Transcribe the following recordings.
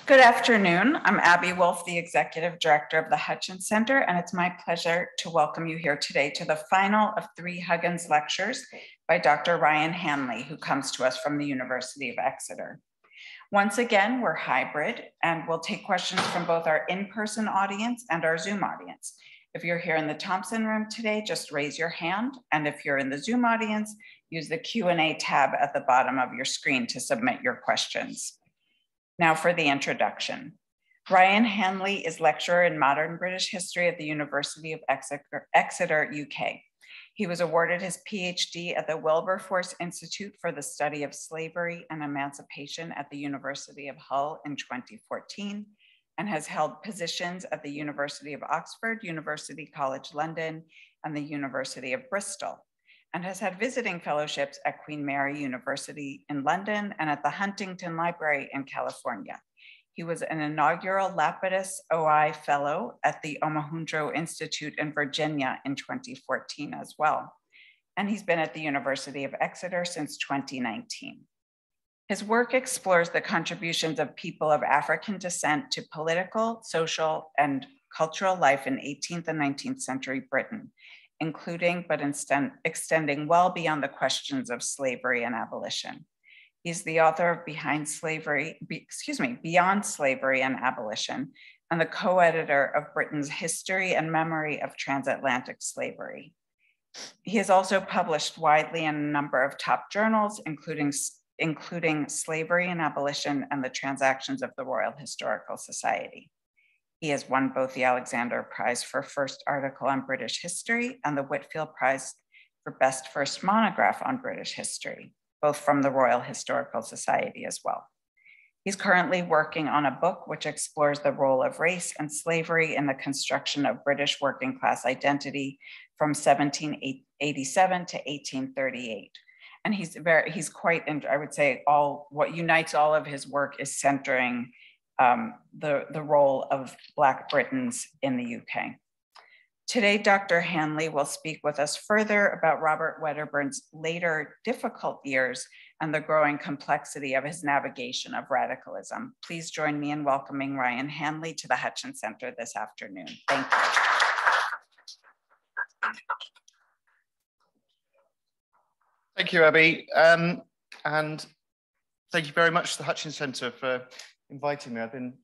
Good afternoon. I'm Abby Wolf, the Executive Director of the Hutchins Center, and it's my pleasure to welcome you here today to the final of 3 Huggins lectures by Dr. Ryan Hanley, who comes to us from the University of Exeter. Once again, we're hybrid, and we'll take questions from both our in-person audience and our Zoom audience. If you're here in the Thompson room today, just raise your hand, and if you're in the Zoom audience, use the Q&A tab at the bottom of your screen to submit your questions. Now for the introduction. Ryan Hanley is lecturer in modern British history at the University of Exeter, UK. He was awarded his PhD at the Wilberforce Institute for the Study of Slavery and Emancipation at the University of Hull in 2014, and has held positions at the University of Oxford, University College London, and the University of Bristol, and has had visiting fellowships at Queen Mary University in London and at the Huntington Library in California. He was an inaugural Lapidus OI Fellow at the Omohundro Institute in Virginia in 2014 as well. And he's been at the University of Exeter since 2019. His work explores the contributions of people of African descent to political, social, and cultural life in 18th and 19th century Britain, including but extending well beyond the questions of slavery and abolition. He's the author of Beyond Slavery and Abolition, and the co-editor of Britain's History and Memory of Transatlantic Slavery. He has also published widely in a number of top journals, including Slavery and Abolition and the Transactions of the Royal Historical Society. He has won both the Alexander Prize for First Article on British History and the Whitfield Prize for Best First Monograph on British History, both from the Royal Historical Society as well. He's currently working on a book which explores the role of race and slavery in the construction of British working class identity from 1787 to 1838. And he's quite, I would say, what unites all of his work is centering the role of Black Britons in the UK. Today, Dr. Hanley will speak with us further about Robert Wedderburn's later difficult years and the growing complexity of his navigation of radicalism. Please join me in welcoming Ryan Hanley to the Hutchins Center this afternoon. Thank you. Thank you, Abby. And thank you very much to the Hutchins Center for inviting me. I've been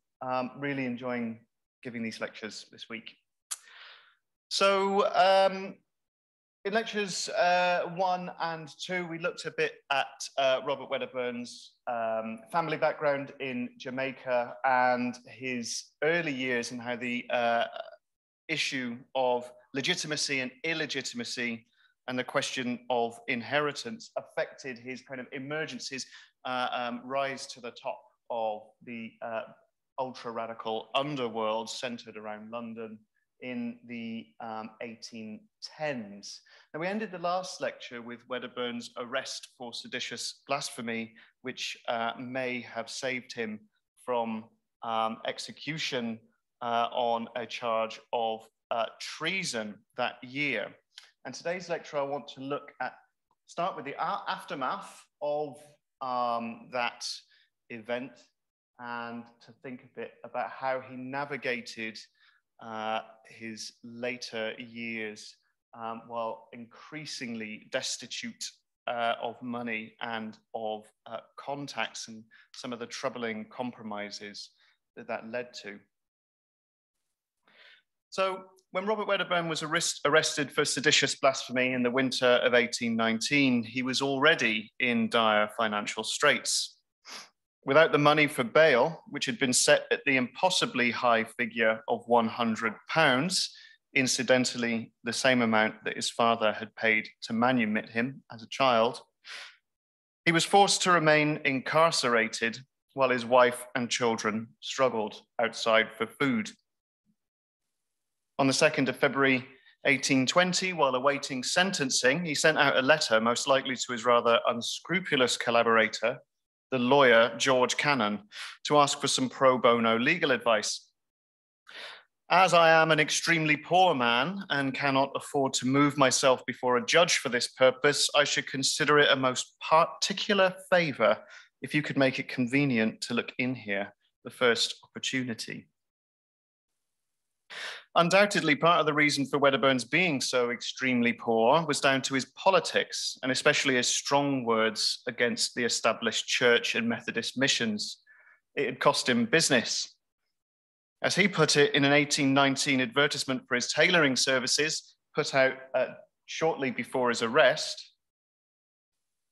really enjoying giving these lectures this week. So in lectures 1 and 2, we looked a bit at Robert Wedderburn's family background in Jamaica and his early years and how the issue of legitimacy and illegitimacy and the question of inheritance affected his kind of emergence, his rise to the top of the ultra-radical underworld centered around London in the 1810s. Now, we ended the last lecture with Wedderburn's arrest for seditious blasphemy, which may have saved him from execution on a charge of treason that year. And today's lecture, I want to start with the aftermath of that event and to think a bit about how he navigated his later years while increasingly destitute of money and of contacts and some of the troubling compromises that led to. So when Robert Wedderburn was arrested for seditious blasphemy in the winter of 1819, he was already in dire financial straits. Without the money for bail, which had been set at the impossibly high figure of £100, incidentally the same amount that his father had paid to manumit him as a child, he was forced to remain incarcerated while his wife and children struggled outside for food. On the 2nd of February 1820, while awaiting sentencing, he sent out a letter, most likely to his rather unscrupulous collaborator, the lawyer George Cannon, to ask for some pro bono legal advice. As I am an extremely poor man and cannot afford to move myself before a judge for this purpose, I should consider it a most particular favor if you could make it convenient to look in here the first opportunity. Undoubtedly, part of the reason for Wedderburns being so extremely poor was down to his politics, and especially his strong words against the established church and Methodist missions. It had cost him business. As he put it in an 1819 advertisement for his tailoring services, put out shortly before his arrest,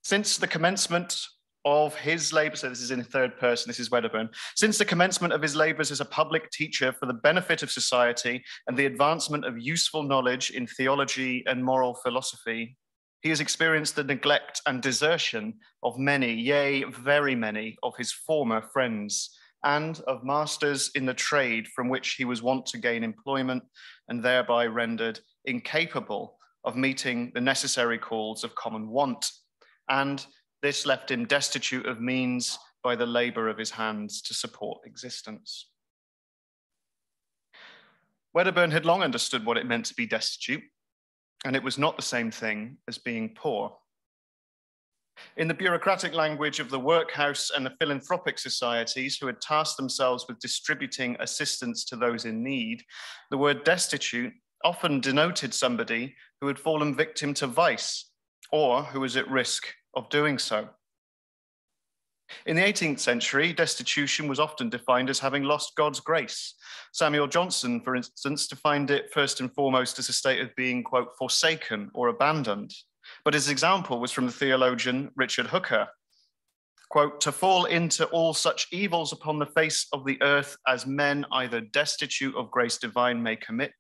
since the commencement of his labor, so this is in third person, this is Wedderburn, since the commencement of his labors as a public teacher for the benefit of society and the advancement of useful knowledge in theology and moral philosophy, he has experienced the neglect and desertion of many, yea, very many of his former friends, and of masters in the trade from which he was wont to gain employment, and thereby rendered incapable of meeting the necessary calls of common want. And this left him destitute of means by the labor of his hands to support existence. Wedderburn had long understood what it meant to be destitute, and it was not the same thing as being poor. In the bureaucratic language of the workhouse and the philanthropic societies who had tasked themselves with distributing assistance to those in need, the word destitute often denoted somebody who had fallen victim to vice or who was at risk of doing so. In the 18th century, destitution was often defined as having lost God's grace. Samuel Johnson, for instance, defined it first and foremost as a state of being, quote, forsaken or abandoned. But his example was from the theologian Richard Hooker, quote, to fall into all such evils upon the face of the earth as men either destitute of grace divine may commit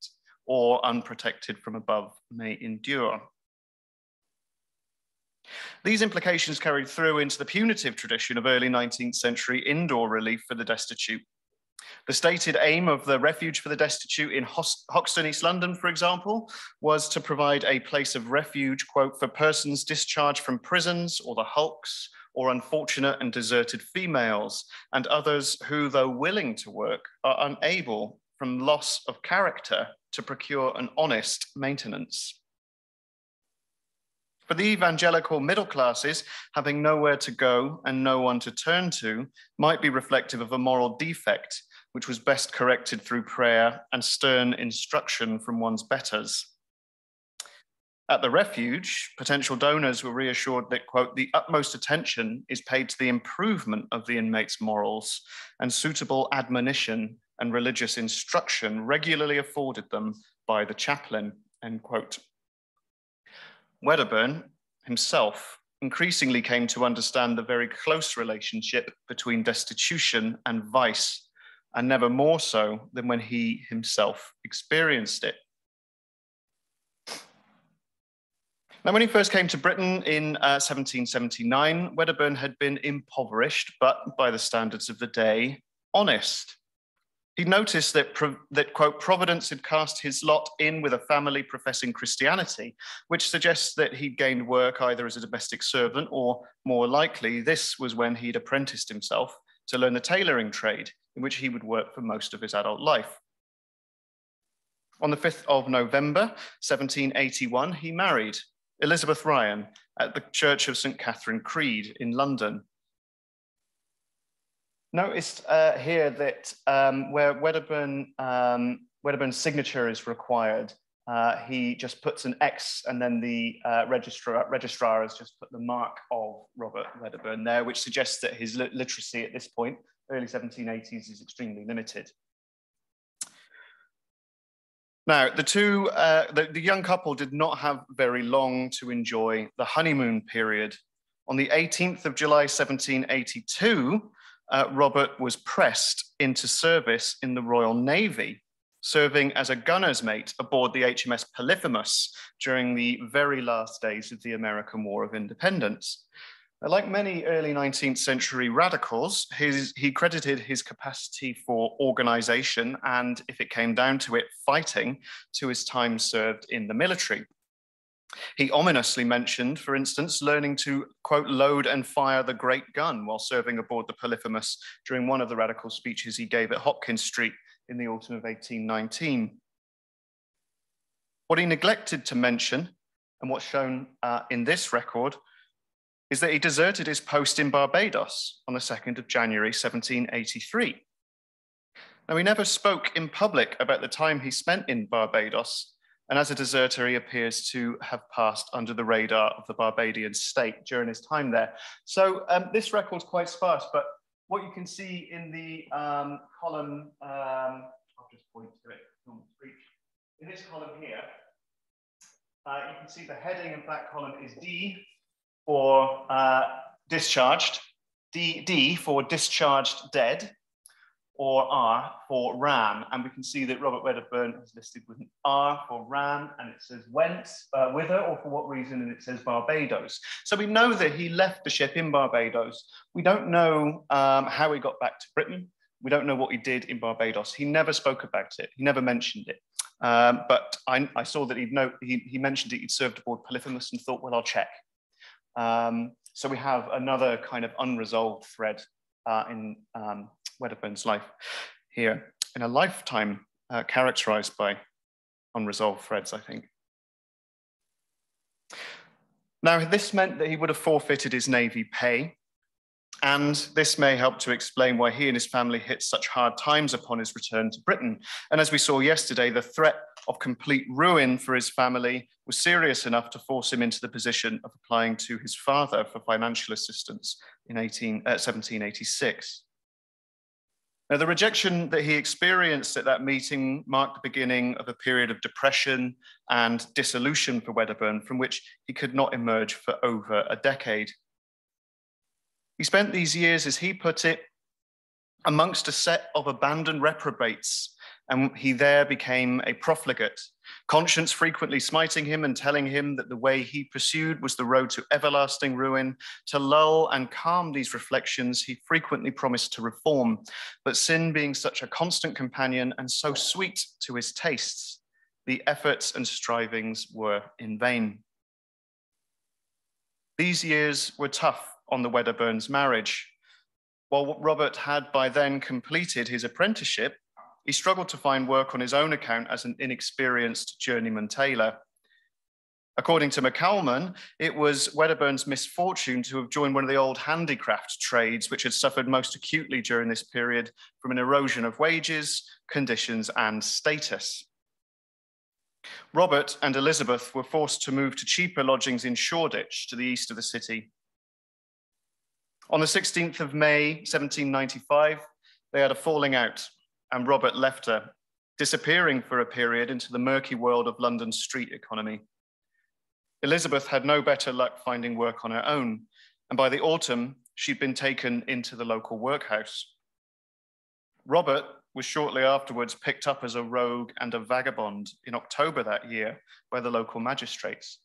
or unprotected from above may endure. These implications carried through into the punitive tradition of early 19th century indoor relief for the destitute. The stated aim of the Refuge for the Destitute in Hoxton, East London, for example, was to provide a place of refuge, quote, for persons discharged from prisons or the hulks or unfortunate and deserted females and others who, though willing to work, are unable from loss of character to procure an honest maintenance. For the evangelical middle classes, having nowhere to go and no one to turn to might be reflective of a moral defect, which was best corrected through prayer and stern instruction from one's betters. At the refuge, potential donors were reassured that, quote, the utmost attention is paid to the improvement of the inmates' morals and suitable admonition and religious instruction regularly afforded them by the chaplain, end quote. Wedderburn himself increasingly came to understand the very close relationship between destitution and vice, and never more so than when he himself experienced it. Now, when he first came to Britain in 1779, Wedderburn had been impoverished, but by the standards of the day, honest. He noticed that, quote, Providence had cast his lot in with a family professing Christianity, which suggests that he'd gained work either as a domestic servant or, more likely, this was when he'd apprenticed himself to learn the tailoring trade, in which he would work for most of his adult life. On the 5th of November, 1781, he married Elizabeth Ryan at the Church of St. Catherine Creed in London. Noticed here that where Wedderburn's signature is required, he just puts an X and then the registrar has just put the mark of Robert Wedderburn there, which suggests that his literacy at this point, early 1780s, is extremely limited. Now, the young couple did not have very long to enjoy the honeymoon period. On the 18th of July, 1782, Robert was pressed into service in the Royal Navy, serving as a gunner's mate aboard the HMS Polyphemus during the very last days of the American War of Independence. Like many early 19th century radicals, he credited his capacity for organization and, if it came down to it, fighting, to his time served in the military. He ominously mentioned, for instance, learning to, quote, load and fire the great gun while serving aboard the Polyphemus during one of the radical speeches he gave at Hopkins Street in the autumn of 1819. What he neglected to mention, and what's shown in this record, is that he deserted his post in Barbados on the 2nd of January, 1783, Now, he never spoke in public about the time he spent in Barbados, and as a deserter, he appears to have passed under the radar of the Barbadian state during his time there. So this record's quite sparse, but what you can see in the column, I'll just point to it. In this column here, you can see the heading of that column is D for discharged, D for discharged dead, or R for ram. And we can see that Robert Wedderburn has listed with an R for ram, and it says whence, whither, or for what reason, and it says Barbados. So we know that he left the ship in Barbados. We don't know how he got back to Britain. We don't know what he did in Barbados. He never spoke about it. He never mentioned it. But I saw that he mentioned it, he'd served aboard Polyphemus, and thought, well, I'll check. So we have another kind of unresolved thread in Wedderburn's life here, in a lifetime characterized by unresolved threads, I think. Now, this meant that he would have forfeited his Navy pay, and this may help to explain why he and his family hit such hard times upon his return to Britain. And as we saw yesterday, the threat of complete ruin for his family was serious enough to force him into the position of applying to his father for financial assistance in 1786. Now, the rejection that he experienced at that meeting marked the beginning of a period of depression and dissolution for Wedderburn, from which he could not emerge for over a decade. He spent these years, as he put it, amongst a set of abandoned reprobates, and he there became a profligate, conscience frequently smiting him and telling him that the way he pursued was the road to everlasting ruin. To lull and calm these reflections, he frequently promised to reform, but sin being such a constant companion and so sweet to his tastes, the efforts and strivings were in vain. These years were tough on the Wedderburns' marriage. While Robert had by then completed his apprenticeship, he struggled to find work on his own account as an inexperienced journeyman tailor. According to McCalman, it was Wedderburn's misfortune to have joined one of the old handicraft trades, which had suffered most acutely during this period from an erosion of wages, conditions, and status. Robert and Elizabeth were forced to move to cheaper lodgings in Shoreditch, to the east of the city. On the 16th of May, 1795, they had a falling out, and Robert left her, disappearing for a period into the murky world of London's street economy. Elizabeth had no better luck finding work on her own, and by the autumn, she'd been taken into the local workhouse. Robert was shortly afterwards picked up as a rogue and a vagabond in October that year by the local magistrates,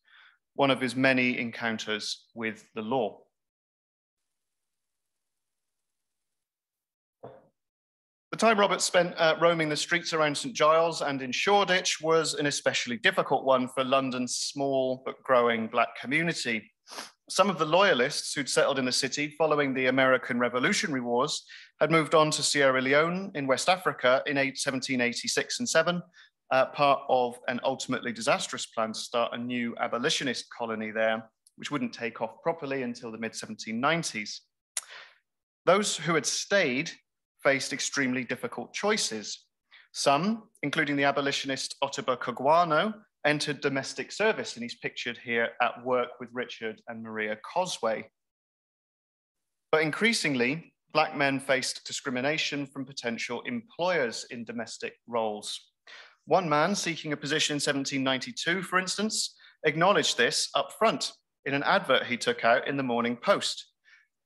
one of his many encounters with the law. The time Robert spent roaming the streets around St. Giles and in Shoreditch was an especially difficult one for London's small but growing Black community. Some of the loyalists who'd settled in the city following the American Revolutionary Wars had moved on to Sierra Leone in West Africa in 1786 and 7, part of an ultimately disastrous plan to start a new abolitionist colony there, which wouldn't take off properly until the mid-1790s. Those who had stayed faced extremely difficult choices. Some, including the abolitionist Ottobah Coguano, entered domestic service, and he's pictured here at work with Richard and Maria Cosway. But increasingly, Black men faced discrimination from potential employers in domestic roles. One man seeking a position in 1792, for instance, acknowledged this up front in an advert he took out in the Morning Post.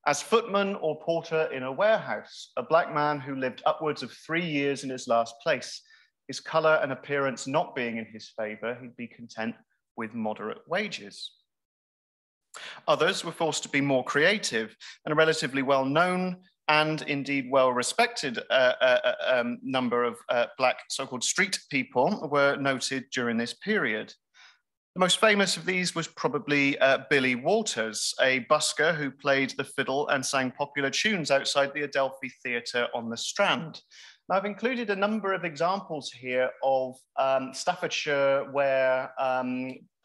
As footman or porter in a warehouse, a Black man who lived upwards of 3 years in his last place, his colour and appearance not being in his favour, he'd be content with moderate wages. Others were forced to be more creative, and a relatively well-known and indeed well-respected number of Black so-called street people were noted during this period. The most famous of these was probably Billy Walters, a busker who played the fiddle and sang popular tunes outside the Adelphi Theatre on the Strand. Now, I've included a number of examples here of Staffordshire ware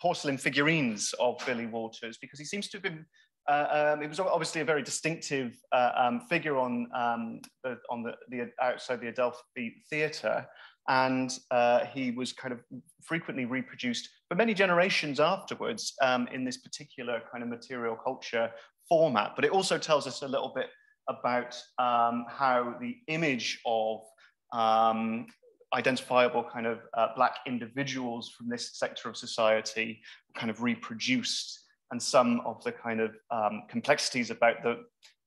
porcelain figurines of Billy Walters, because he seems to have been It was obviously a very distinctive figure on the outside the Adelphi Theatre, and he was kind of frequently reproduced for many generations afterwards in this particular kind of material culture format. But it also tells us a little bit about how the image of identifiable kind of Black individuals from this sector of society kind of reproduced, and some of the kind of complexities about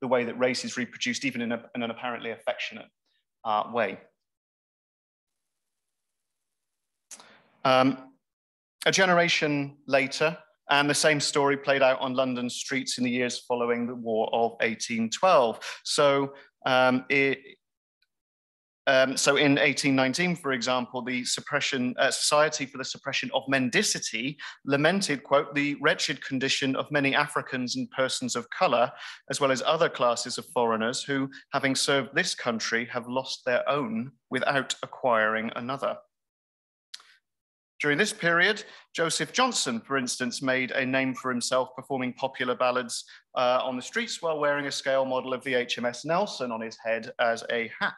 the way that race is reproduced, even in an apparently affectionate way. A generation later, and the same story played out on London streets in the years following the War of 1812. So in 1819, for example, the Suppression Society for the Suppression of Mendicity lamented, quote, the wretched condition of many Africans and persons of color, as well as other classes of foreigners who, having served this country, have lost their own without acquiring another. During this period, Joseph Johnson, for instance, made a name for himself performing popular ballads on the streets while wearing a scale model of the HMS Nelson on his head as a hat.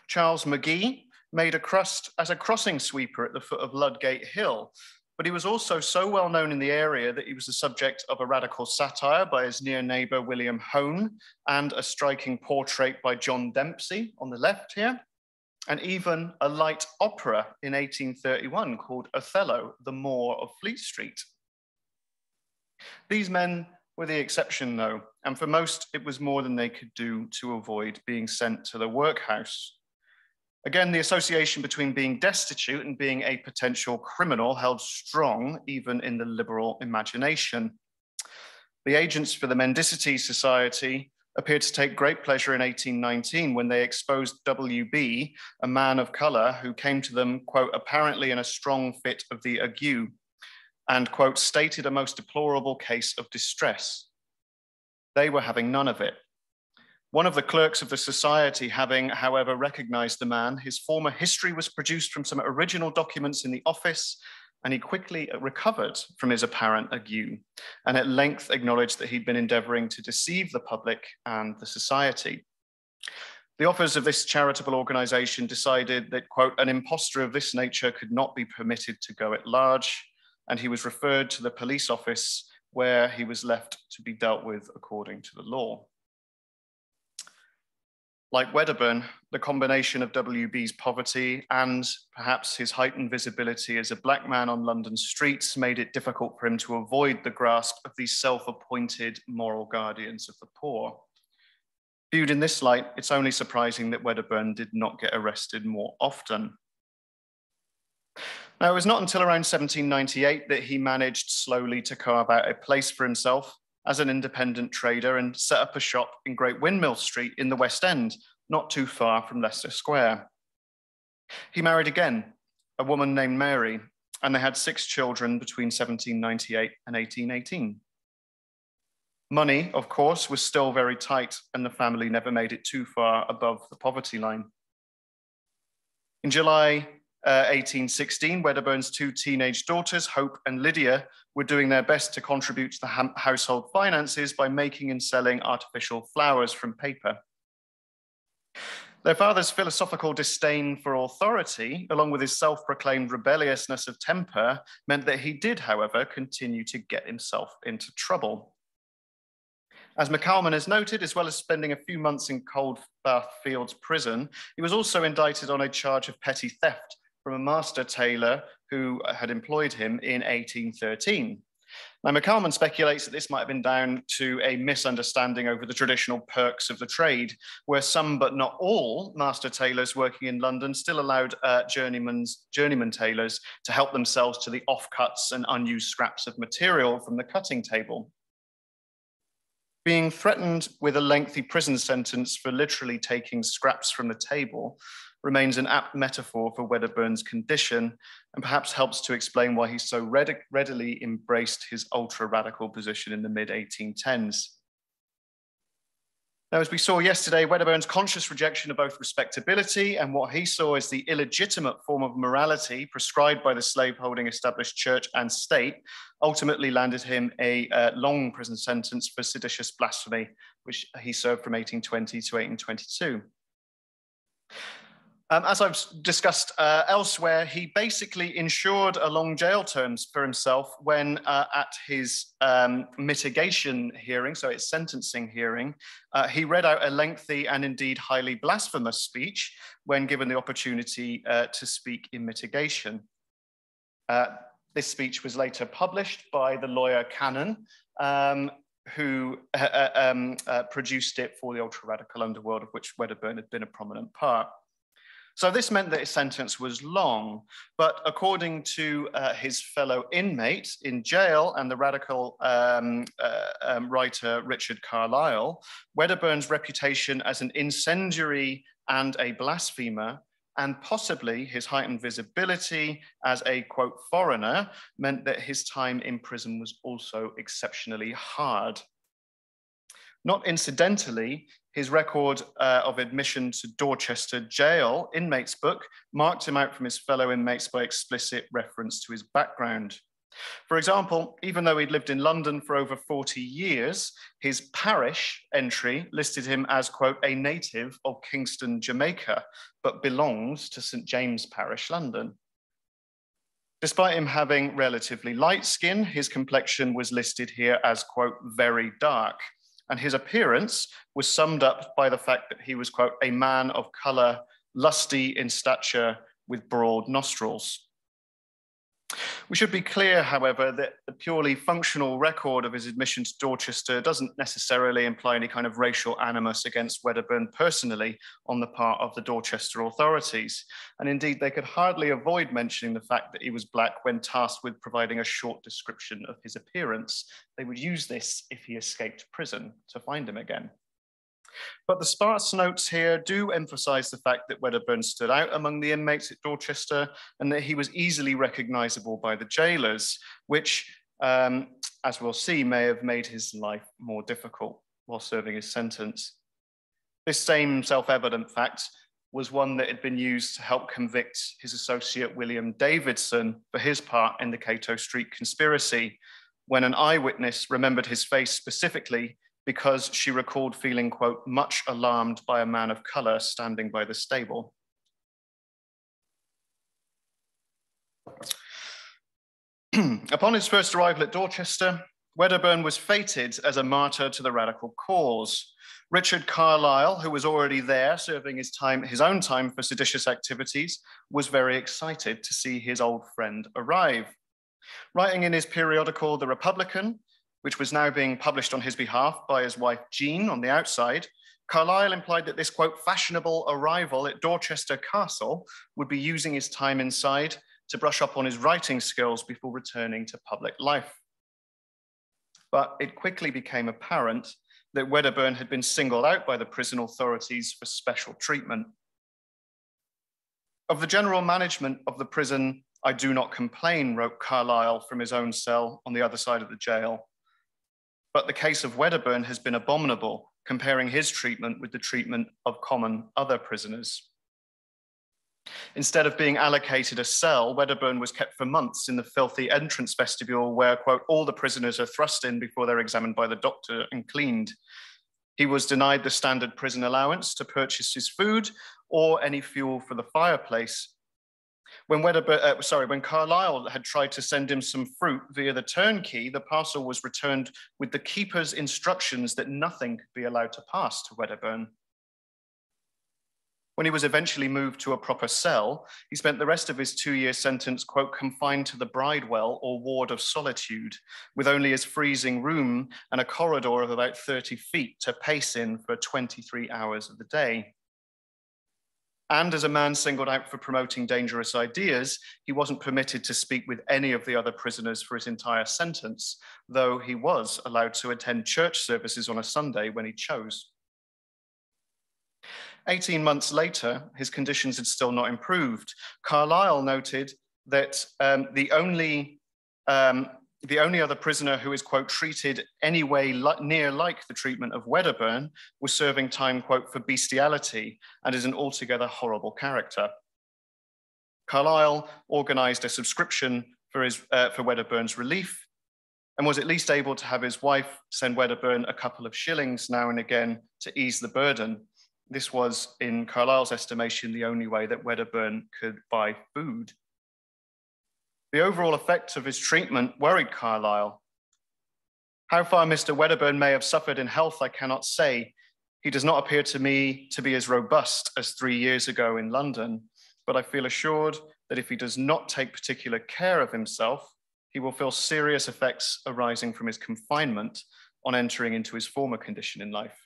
Charles McGee made a crust as a crossing sweeper at the foot of Ludgate Hill, but he was also so well known in the area that he was the subject of a radical satire by his near neighbor William Hone, and a striking portrait by John Dempsey on the left here, and even a light opera in 1831 called Othello, the Moor of Fleet Street. These men were the exception, though, and for most, it was more than they could do to avoid being sent to the workhouse. Again, the association between being destitute and being a potential criminal held strong, even in the liberal imagination. The agents for the Mendicity Society appeared to take great pleasure in 1819 when they exposed WB, a man of color who came to them, quote, apparently in a strong fit of the ague, and, quote, stated a most deplorable case of distress. They were having none of it. One of the clerks of the society having, however, recognized the man, his former history was produced from some original documents in the office, and he quickly recovered from his apparent ague, and at length acknowledged that he'd been endeavoring to deceive the public and the society. The authors of this charitable organization decided that, quote, an impostor of this nature could not be permitted to go at large, and he was referred to the police office where he was left to be dealt with according to the law. Like Wedderburn, the combination of WB's poverty and perhaps his heightened visibility as a Black man on London streets made it difficult for him to avoid the grasp of these self-appointed moral guardians of the poor. Viewed in this light, it's only surprising that Wedderburn did not get arrested more often. Now, it was not until around 1798 that he managed slowly to carve out a place for himself as an independent trader and set up a shop in Great Windmill Street in the West End, not too far from Leicester Square. He married again, a woman named Mary, and they had 6 children between 1798 and 1818. Money, of course, was still very tight, and the family never made it too far above the poverty line. In July 1816, Wedderburn's 2 teenage daughters, Hope and Lydia, were doing their best to contribute to the household finances by making and selling artificial flowers from paper. Their father's philosophical disdain for authority, along with his self-proclaimed rebelliousness of temper, meant that he did, however, continue to get himself into trouble. As McCalman has noted, as well as spending a few months in Coldbath Fields prison, he was also indicted on a charge of petty theft from a master tailor who had employed him in 1813. Now, McCalman speculates that this might have been down to a misunderstanding over the traditional perks of the trade, where some but not all master tailors working in London still allowed journeyman tailors to help themselves to the offcuts and unused scraps of material from the cutting table. Being threatened with a lengthy prison sentence for literally taking scraps from the table remains an apt metaphor for Wedderburn's condition, and perhaps helps to explain why he so readily embraced his ultra-radical position in the mid-1810s. Now, as we saw yesterday, Wedderburn's conscious rejection of both respectability and what he saw as the illegitimate form of morality prescribed by the slaveholding established church and state ultimately landed him a long prison sentence for seditious blasphemy, which he served from 1820 to 1822. As I've discussed elsewhere, he basically ensured a long jail terms for himself when at his mitigation hearing, so his sentencing hearing, he read out a lengthy and indeed highly blasphemous speech when given the opportunity to speak in mitigation. This speech was later published by the lawyer Cannon, who produced it for the ultra-radical underworld, of which Wedderburn had been a prominent part. So this meant that his sentence was long, but according to his fellow inmate in jail and the radical writer Richard Carlile, Wedderburn's reputation as an incendiary and a blasphemer, and possibly his heightened visibility as a, quote, foreigner, meant that his time in prison was also exceptionally hard. Not incidentally, his record of admission to Dorchester Jail inmates book marked him out from his fellow inmates by explicit reference to his background. For example, even though he'd lived in London for over 40 years, his parish entry listed him as, quote, a native of Kingston, Jamaica, but belongs to St. James Parish, London. Despite him having relatively light skin, his complexion was listed here as, quote, very dark. And his appearance was summed up by the fact that he was, quote, a man of color, lusty in stature, with broad nostrils. We should be clear, however, that the purely functional record of his admission to Dorchester doesn't necessarily imply any kind of racial animus against Wedderburn personally on the part of the Dorchester authorities. And indeed, they could hardly avoid mentioning the fact that he was black when tasked with providing a short description of his appearance. They would use this if he escaped prison to find him again. But the sparse notes here do emphasize the fact that Wedderburn stood out among the inmates at Dorchester and that he was easily recognizable by the jailers, which, as we'll see, may have made his life more difficult while serving his sentence. This same self-evident fact was one that had been used to help convict his associate William Davidson for his part in the Cato Street conspiracy, when an eyewitness remembered his face specifically because she recalled feeling, quote, much alarmed by a man of color standing by the stable. Upon his first arrival at Dorchester, Wedderburn was fated as a martyr to the radical cause. Richard Carlile, who was already there serving his own time for seditious activities, was very excited to see his old friend arrive. Writing in his periodical, The Republican, which was now being published on his behalf by his wife, Jean, on the outside, Carlile implied that this, quote, fashionable arrival at Dorchester Castle would be using his time inside to brush up on his writing skills before returning to public life. But it quickly became apparent that Wedderburn had been singled out by the prison authorities for special treatment. Of the general management of the prison, I do not complain, wrote Carlile from his own cell on the other side of the jail. But the case of Wedderburn has been abominable, comparing his treatment with the treatment of common other prisoners. Instead of being allocated a cell, Wedderburn was kept for months in the filthy entrance vestibule where, quote, all the prisoners are thrust in before they're examined by the doctor and cleaned. He was denied the standard prison allowance to purchase his food or any fuel for the fireplace. When Carlile had tried to send him some fruit via the turnkey, the parcel was returned with the keeper's instructions that nothing could be allowed to pass to Wedderburn. When he was eventually moved to a proper cell, he spent the rest of his 2-year sentence, quote, confined to the bridewell or ward of solitude, with only his freezing room and a corridor of about 30 feet to pace in for 23 hours of the day. And as a man singled out for promoting dangerous ideas, he wasn't permitted to speak with any of the other prisoners for his entire sentence, though he was allowed to attend church services on a Sunday when he chose. 18 months later, his conditions had still not improved. Carlile noted that the only The only other prisoner who is, quote, treated anyway near like the treatment of Wedderburn was serving time, quote, for bestiality and is an altogether horrible character. Carlyle organized a subscription for Wedderburn's relief and was at least able to have his wife send Wedderburn a couple of shillings now and again to ease the burden. This was, in Carlyle's estimation, the only way that Wedderburn could buy food. The overall effect of his treatment worried Carlyle. How far Mr. Wedderburn may have suffered in health, I cannot say. He does not appear to me to be as robust as 3 years ago in London, but I feel assured that if he does not take particular care of himself, he will feel serious effects arising from his confinement on entering into his former condition in life.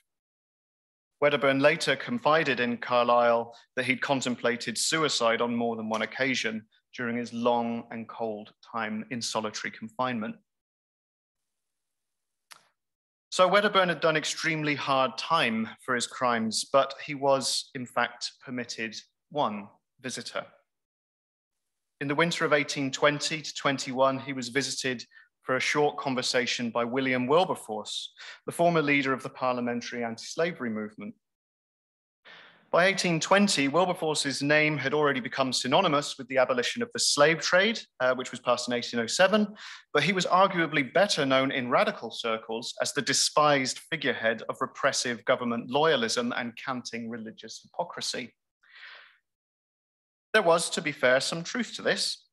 Wedderburn later confided in Carlyle that he'd contemplated suicide on more than one occasion during his long and cold time in solitary confinement. So Wedderburn had done extremely hard time for his crimes, but he was in fact permitted one visitor. In the winter of 1820 to 21, he was visited for a short conversation by William Wilberforce, the former leader of the parliamentary anti-slavery movement. By 1820, Wilberforce's name had already become synonymous with the abolition of the slave trade, which was passed in 1807, but he was arguably better known in radical circles as the despised figurehead of repressive government loyalism and canting religious hypocrisy. There was, to be fair, some truth to this.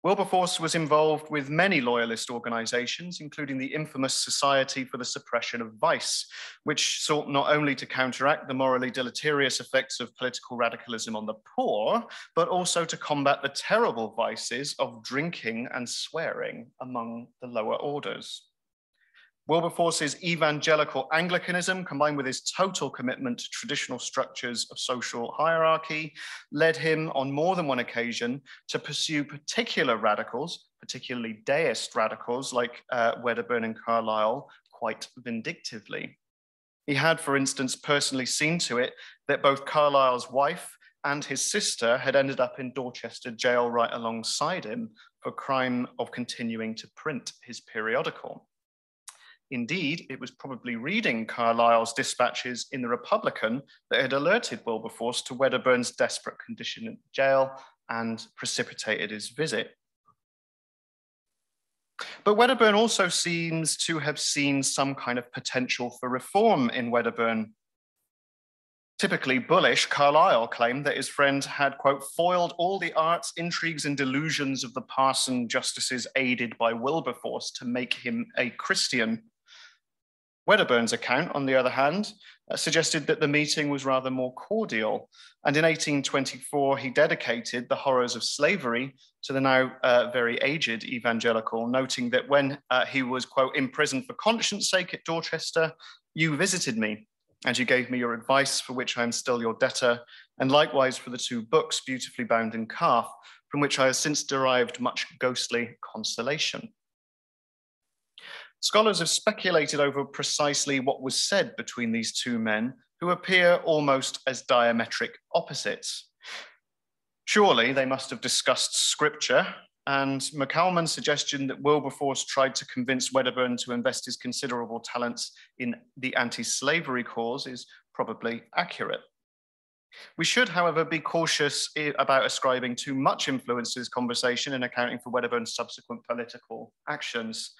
Wilberforce was involved with many loyalist organizations, including the infamous Society for the Suppression of Vice, which sought not only to counteract the morally deleterious effects of political radicalism on the poor, but also to combat the terrible vices of drinking and swearing among the lower orders. Wilberforce's evangelical Anglicanism, combined with his total commitment to traditional structures of social hierarchy, led him on more than one occasion to pursue particular radicals, particularly deist radicals like Wedderburn and Carlyle, quite vindictively. He had, for instance, personally seen to it that both Carlyle's wife and his sister had ended up in Dorchester jail right alongside him for crime of continuing to print his periodical. Indeed, it was probably reading Carlyle's dispatches in the Republican that had alerted Wilberforce to Wedderburn's desperate condition in jail and precipitated his visit. But Wedderburn also seems to have seen some kind of potential for reform in Wedderburn. Typically bullish, Carlyle claimed that his friend had, quote, foiled all the arts, intrigues, and delusions of the parson justices aided by Wilberforce to make him a Christian. Wedderburn's account, on the other hand, suggested that the meeting was rather more cordial. And in 1824, he dedicated the horrors of slavery to the now very aged evangelical, noting that when he was, quote, imprisoned for conscience sake at Dorchester, you visited me and you gave me your advice, for which I am still your debtor, and likewise for the 2 books beautifully bound in calf, from which I have since derived much ghostly consolation. Scholars have speculated over precisely what was said between these 2 men who appear almost as diametric opposites. Surely they must have discussed scripture, and McCalman's suggestion that Wilberforce tried to convince Wedderburn to invest his considerable talents in the anti-slavery cause is probably accurate. We should, however, be cautious about ascribing too much influence to this conversation in accounting for Wedderburn's subsequent political actions.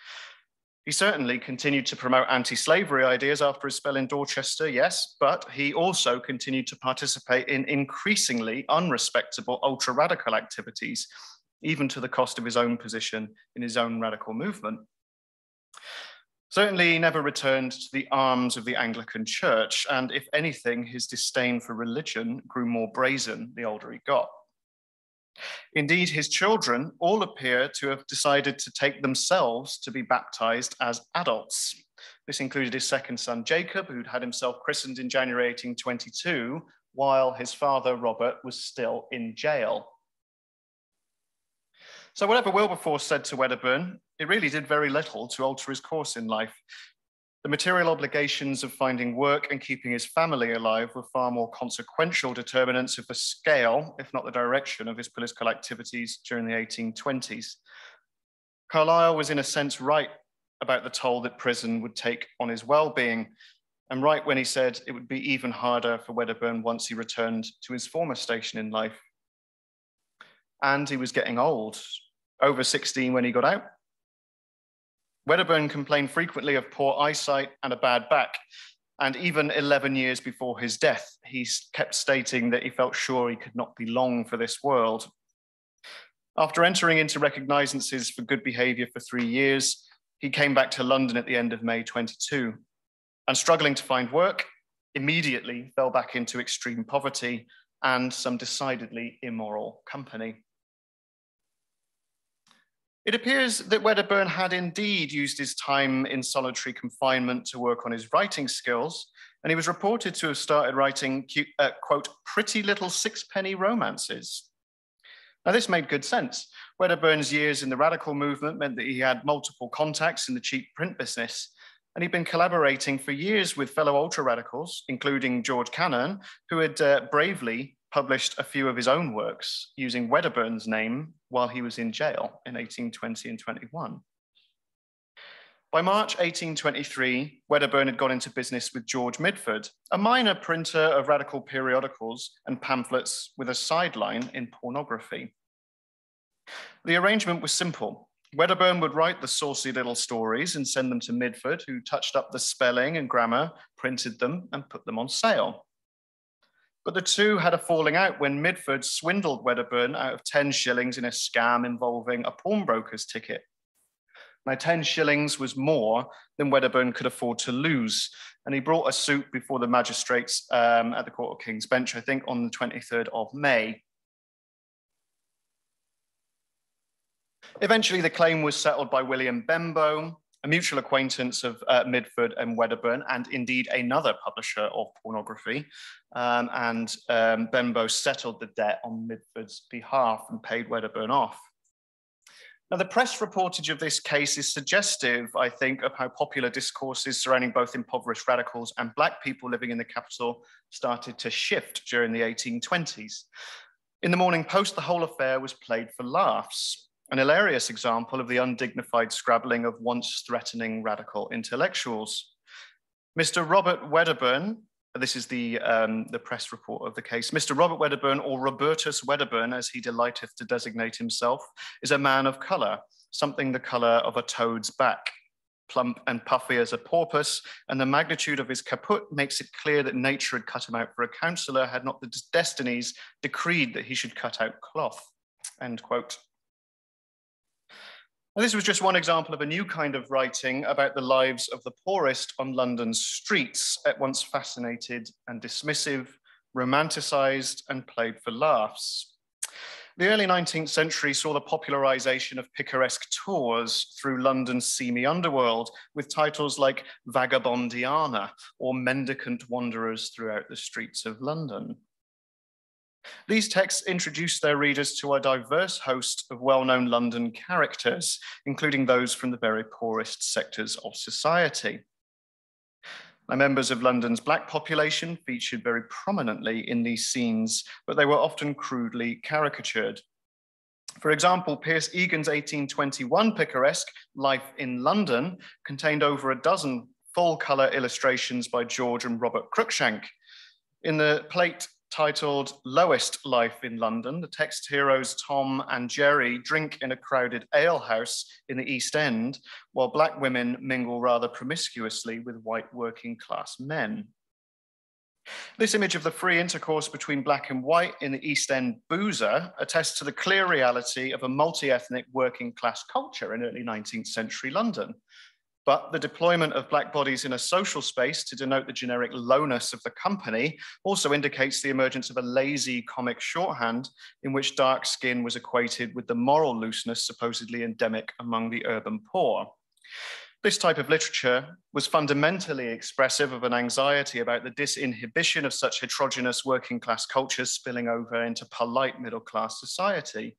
He certainly continued to promote anti-slavery ideas after his spell in Dorchester, yes, but he also continued to participate in increasingly unrespectable ultra-radical activities, even to the cost of his own position in his own radical movement. Certainly, he never returned to the arms of the Anglican Church, and if anything, his disdain for religion grew more brazen the older he got. Indeed, his children all appear to have decided to take themselves to be baptized as adults. This included his second son, Jacob, who'd had himself christened in January 1822, while his father, Robert, was still in jail. So whatever Wilberforce said to Wedderburn, it really did very little to alter his course in life. The material obligations of finding work and keeping his family alive were far more consequential determinants of the scale, if not the direction, of his political activities during the 1820s. Carlyle was in a sense right about the toll that prison would take on his well-being, and right when he said it would be even harder for Wedderburn once he returned to his former station in life. And he was getting old, over 16 when he got out. Wedderburn complained frequently of poor eyesight and a bad back, and even 11 years before his death, he kept stating that he felt sure he could not be long for this world. After entering into recognizances for good behavior for 3 years, he came back to London at the end of May 22, and struggling to find work, immediately fell back into extreme poverty and some decidedly immoral company. It appears that Wedderburn had indeed used his time in solitary confinement to work on his writing skills, and he was reported to have started writing, quote, pretty little sixpenny romances. Now, this made good sense. Wedderburn's years in the radical movement meant that he had multiple contacts in the cheap print business, and he'd been collaborating for years with fellow ultra-radicals, including George Cannon, who had bravely published a few of his own works using Wedderburn's name while he was in jail in 1820 and 21. By March 1823, Wedderburn had gone into business with George Mitford, a minor printer of radical periodicals and pamphlets with a sideline in pornography. The arrangement was simple. Wedderburn would write the saucy little stories and send them to Mitford, who touched up the spelling and grammar, printed them, and put them on sale. But the two had a falling out when Mitford swindled Wedderburn out of 10 shillings in a scam involving a pawnbroker's ticket. Now, 10 shillings was more than Wedderburn could afford to lose, and he brought a suit before the magistrates at the Court of King's Bench, I think, on the 23rd of May. Eventually, the claim was settled by William Bembo, a mutual acquaintance of Mitford and Wedderburn, and indeed another publisher of pornography. Bembo settled the debt on Mitford's behalf and paid Wedderburn off. Now, the press reportage of this case is suggestive, I think, of how popular discourses surrounding both impoverished radicals and Black people living in the capital started to shift during the 1820s. In the Morning Post, the whole affair was played for laughs, an hilarious example of the undignified scrabbling of once threatening radical intellectuals. Mr. Robert Wedderburn, this is the press report of the case, Mr. Robert Wedderburn, or Robertus Wedderburn, as he delighteth to designate himself, is a man of colour, something the colour of a toad's back, plump and puffy as a porpoise, and the magnitude of his caput makes it clear that nature had cut him out for a counsellor, had not the destinies decreed that he should cut out cloth, end quote. And this was just one example of a new kind of writing about the lives of the poorest on London's streets, at once fascinated and dismissive, romanticized and played for laughs. The early 19th century saw the popularization of Picaresque Tours through London's seamy underworld, with titles like Vagabondiana or Mendicant Wanderers throughout the streets of London. These texts introduced their readers to a diverse host of well-known London characters, including those from the very poorest sectors of society. Now, members of London's Black population featured very prominently in these scenes, but they were often crudely caricatured. For example, Pierce Egan's 1821 picaresque, Life in London, contained over a dozen full-colour illustrations by George and Robert Cruikshank. In the plate titled Lowest Life in London, the text heroes Tom and Jerry drink in a crowded alehouse in the East End, while Black women mingle rather promiscuously with white working class men. This image of the free intercourse between Black and white in the East End boozer attests to the clear reality of a multi-ethnic working class culture in early 19th century London. But the deployment of Black bodies in a social space to denote the generic lowness of the company also indicates the emergence of a lazy comic shorthand in which dark skin was equated with the moral looseness supposedly endemic among the urban poor. This type of literature was fundamentally expressive of an anxiety about the disinhibition of such heterogeneous working class cultures spilling over into polite middle class society.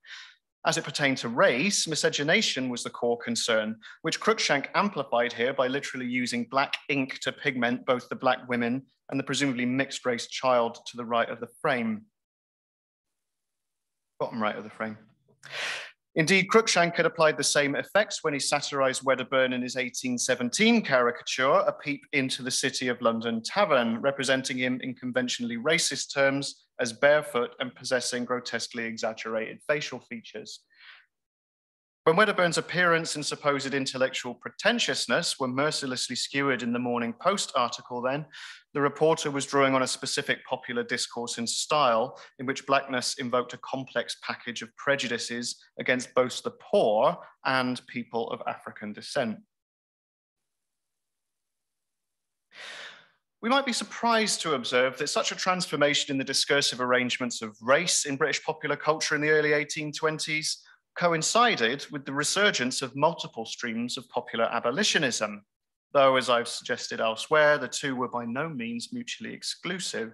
As it pertained to race, miscegenation was the core concern, which Cruikshank amplified here by literally using black ink to pigment both the Black women and the presumably mixed race child to the right of the frame. Bottom right of the frame. Indeed, Cruikshank had applied the same effects when he satirized Wedderburn in his 1817 caricature, A Peep into the City of London Tavern, representing him in conventionally racist terms as barefoot and possessing grotesquely exaggerated facial features. When Wedderburn's appearance and supposed intellectual pretentiousness were mercilessly skewered in the Morning Post article then, the reporter was drawing on a specific popular discourse and style in which blackness invoked a complex package of prejudices against both the poor and people of African descent. We might be surprised to observe that such a transformation in the discursive arrangements of race in British popular culture in the early 1820s coincided with the resurgence of multiple streams of popular abolitionism, though, as I've suggested elsewhere, the two were by no means mutually exclusive.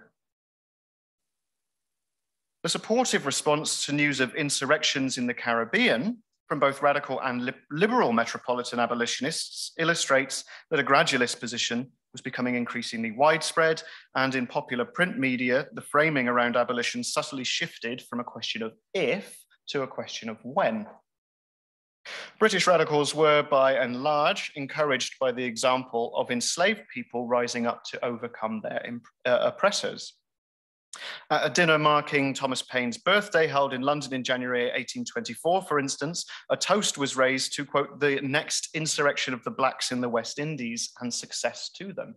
The supportive response to news of insurrections in the Caribbean from both radical and liberal metropolitan abolitionists illustrates that a gradualist position was becoming increasingly widespread, and in popular print media, the framing around abolition subtly shifted from a question of if to a question of when. British radicals were, by and large, encouraged by the example of enslaved people rising up to overcome their oppressors. At a dinner marking Thomas Paine's birthday held in London in January 1824, for instance, a toast was raised to, quote, the next insurrection of the blacks in the West Indies and success to them.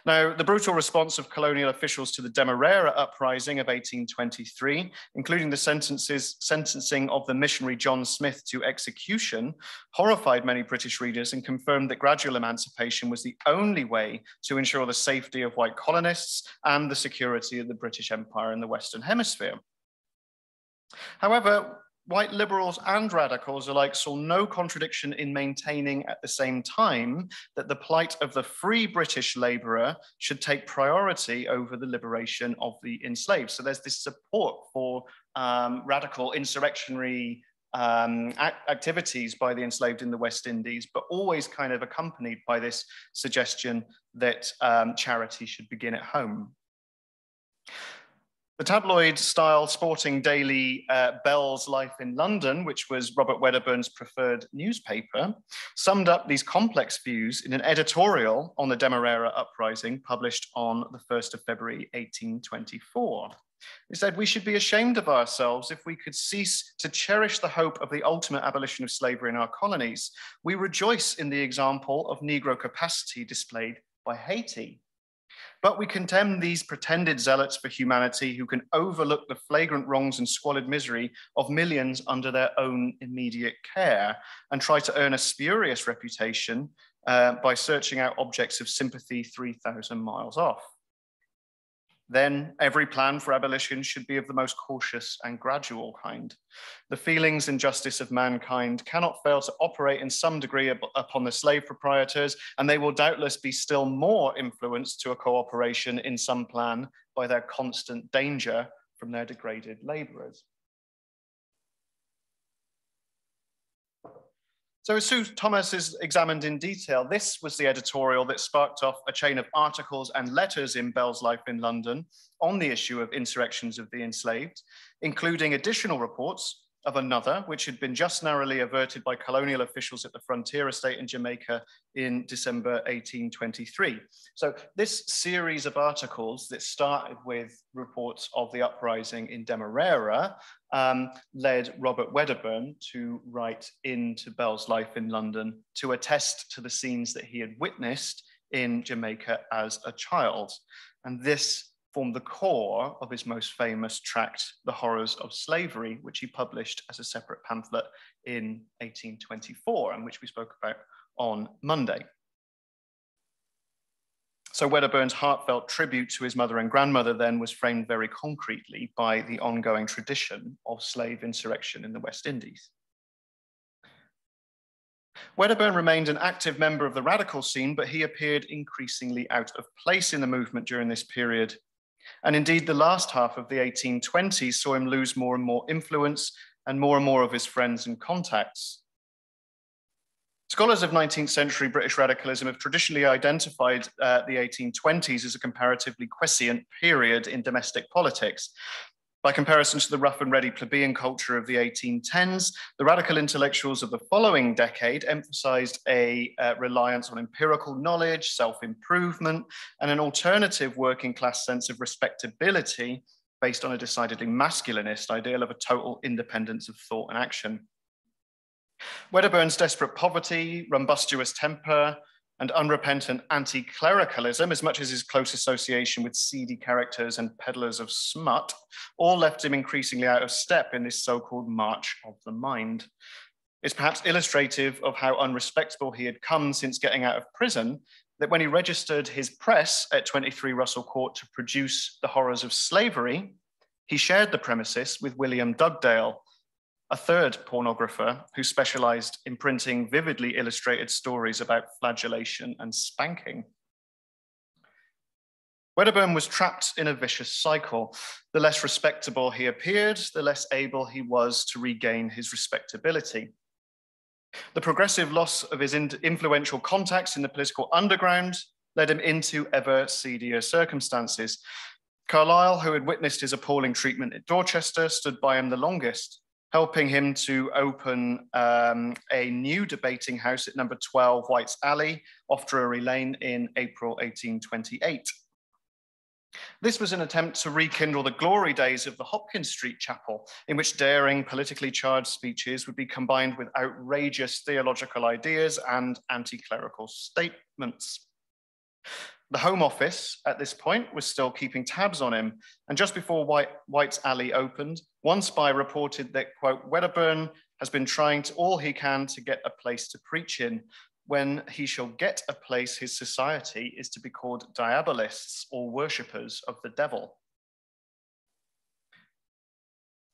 Now, the brutal response of colonial officials to the Demerara uprising of 1823, including the sentencing of the missionary John Smith to execution, horrified many British readers and confirmed that gradual emancipation was the only way to ensure the safety of white colonists and the security of the British Empire in the Western Hemisphere. However, white liberals and radicals alike saw no contradiction in maintaining at the same time that the plight of the free British labourer should take priority over the liberation of the enslaved. So there's this support for radical insurrectionary activities by the enslaved in the West Indies, but always kind of accompanied by this suggestion that charity should begin at home. The tabloid-style sporting daily Bell's Life in London, which was Robert Wedderburn's preferred newspaper, summed up these complex views in an editorial on the Demerara uprising published on the 1st of February, 1824. It said, "We should be ashamed of ourselves if we could cease to cherish the hope of the ultimate abolition of slavery in our colonies. We rejoice in the example of Negro capacity displayed by Haiti. But we condemn these pretended zealots for humanity who can overlook the flagrant wrongs and squalid misery of millions under their own immediate care and try to earn a spurious reputation by searching out objects of sympathy 3,000 miles off. Then every plan for abolition should be of the most cautious and gradual kind. The feelings and justice of mankind cannot fail to operate in some degree upon the slave proprietors, and they will doubtless be still more influenced to a cooperation in some plan by their constant danger from their degraded laborers." So as Sue Thomas has examined in detail, this was the editorial that sparked off a chain of articles and letters in Bell's Life in London on the issue of insurrections of the enslaved, including additional reports of another, which had been just narrowly averted by colonial officials at the frontier estate in Jamaica in December 1823. So this series of articles that started with reports of the uprising in Demerara led Robert Wedderburn to write into Bell's Life in London to attest to the scenes that he had witnessed in Jamaica as a child. And this formed the core of his most famous tract, The Horrors of Slavery, which he published as a separate pamphlet in 1824, and which we spoke about on Monday. So Wedderburn's heartfelt tribute to his mother and grandmother then was framed very concretely by the ongoing tradition of slave insurrection in the West Indies. Wedderburn remained an active member of the radical scene, but he appeared increasingly out of place in the movement during this period. And indeed, the last half of the 1820s saw him lose more and more influence and more of his friends and contacts. Scholars of 19th century British radicalism have traditionally identified the 1820s as a comparatively quiescent period in domestic politics. By comparison to the rough and ready plebeian culture of the 1810s, the radical intellectuals of the following decade emphasized a reliance on empirical knowledge, self-improvement, and an alternative working class sense of respectability based on a decidedly masculinist ideal of a total independence of thought and action. Wedderburn's desperate poverty, rumbustious temper, and unrepentant anti-clericalism, as much as his close association with seedy characters and peddlers of smut, all left him increasingly out of step in this so-called march of the mind. It's perhaps illustrative of how unrespectable he had come since getting out of prison, that when he registered his press at 23 Russell Court to produce The Horrors of Slavery, he shared the premises with William Dugdale, a third pornographer who specialized in printing vividly illustrated stories about flagellation and spanking. Wedderburn was trapped in a vicious cycle. The less respectable he appeared, the less able he was to regain his respectability. The progressive loss of his influential contacts in the political underground led him into ever seedier circumstances. Carlyle, who had witnessed his appalling treatment at Dorchester, stood by him the longest, helping him to open a new debating house at number 12 White's Alley off Drury Lane in April 1828. This was an attempt to rekindle the glory days of the Hopkins Street Chapel, in which daring, politically charged speeches would be combined with outrageous theological ideas and anti-clerical statements. The Home Office at this point was still keeping tabs on him, and just before White's Alley opened, one spy reported that, quote, Wedderburn has been trying all he can to get a place to preach in. When he shall get a place, his society is to be called diabolists, or worshippers of the devil.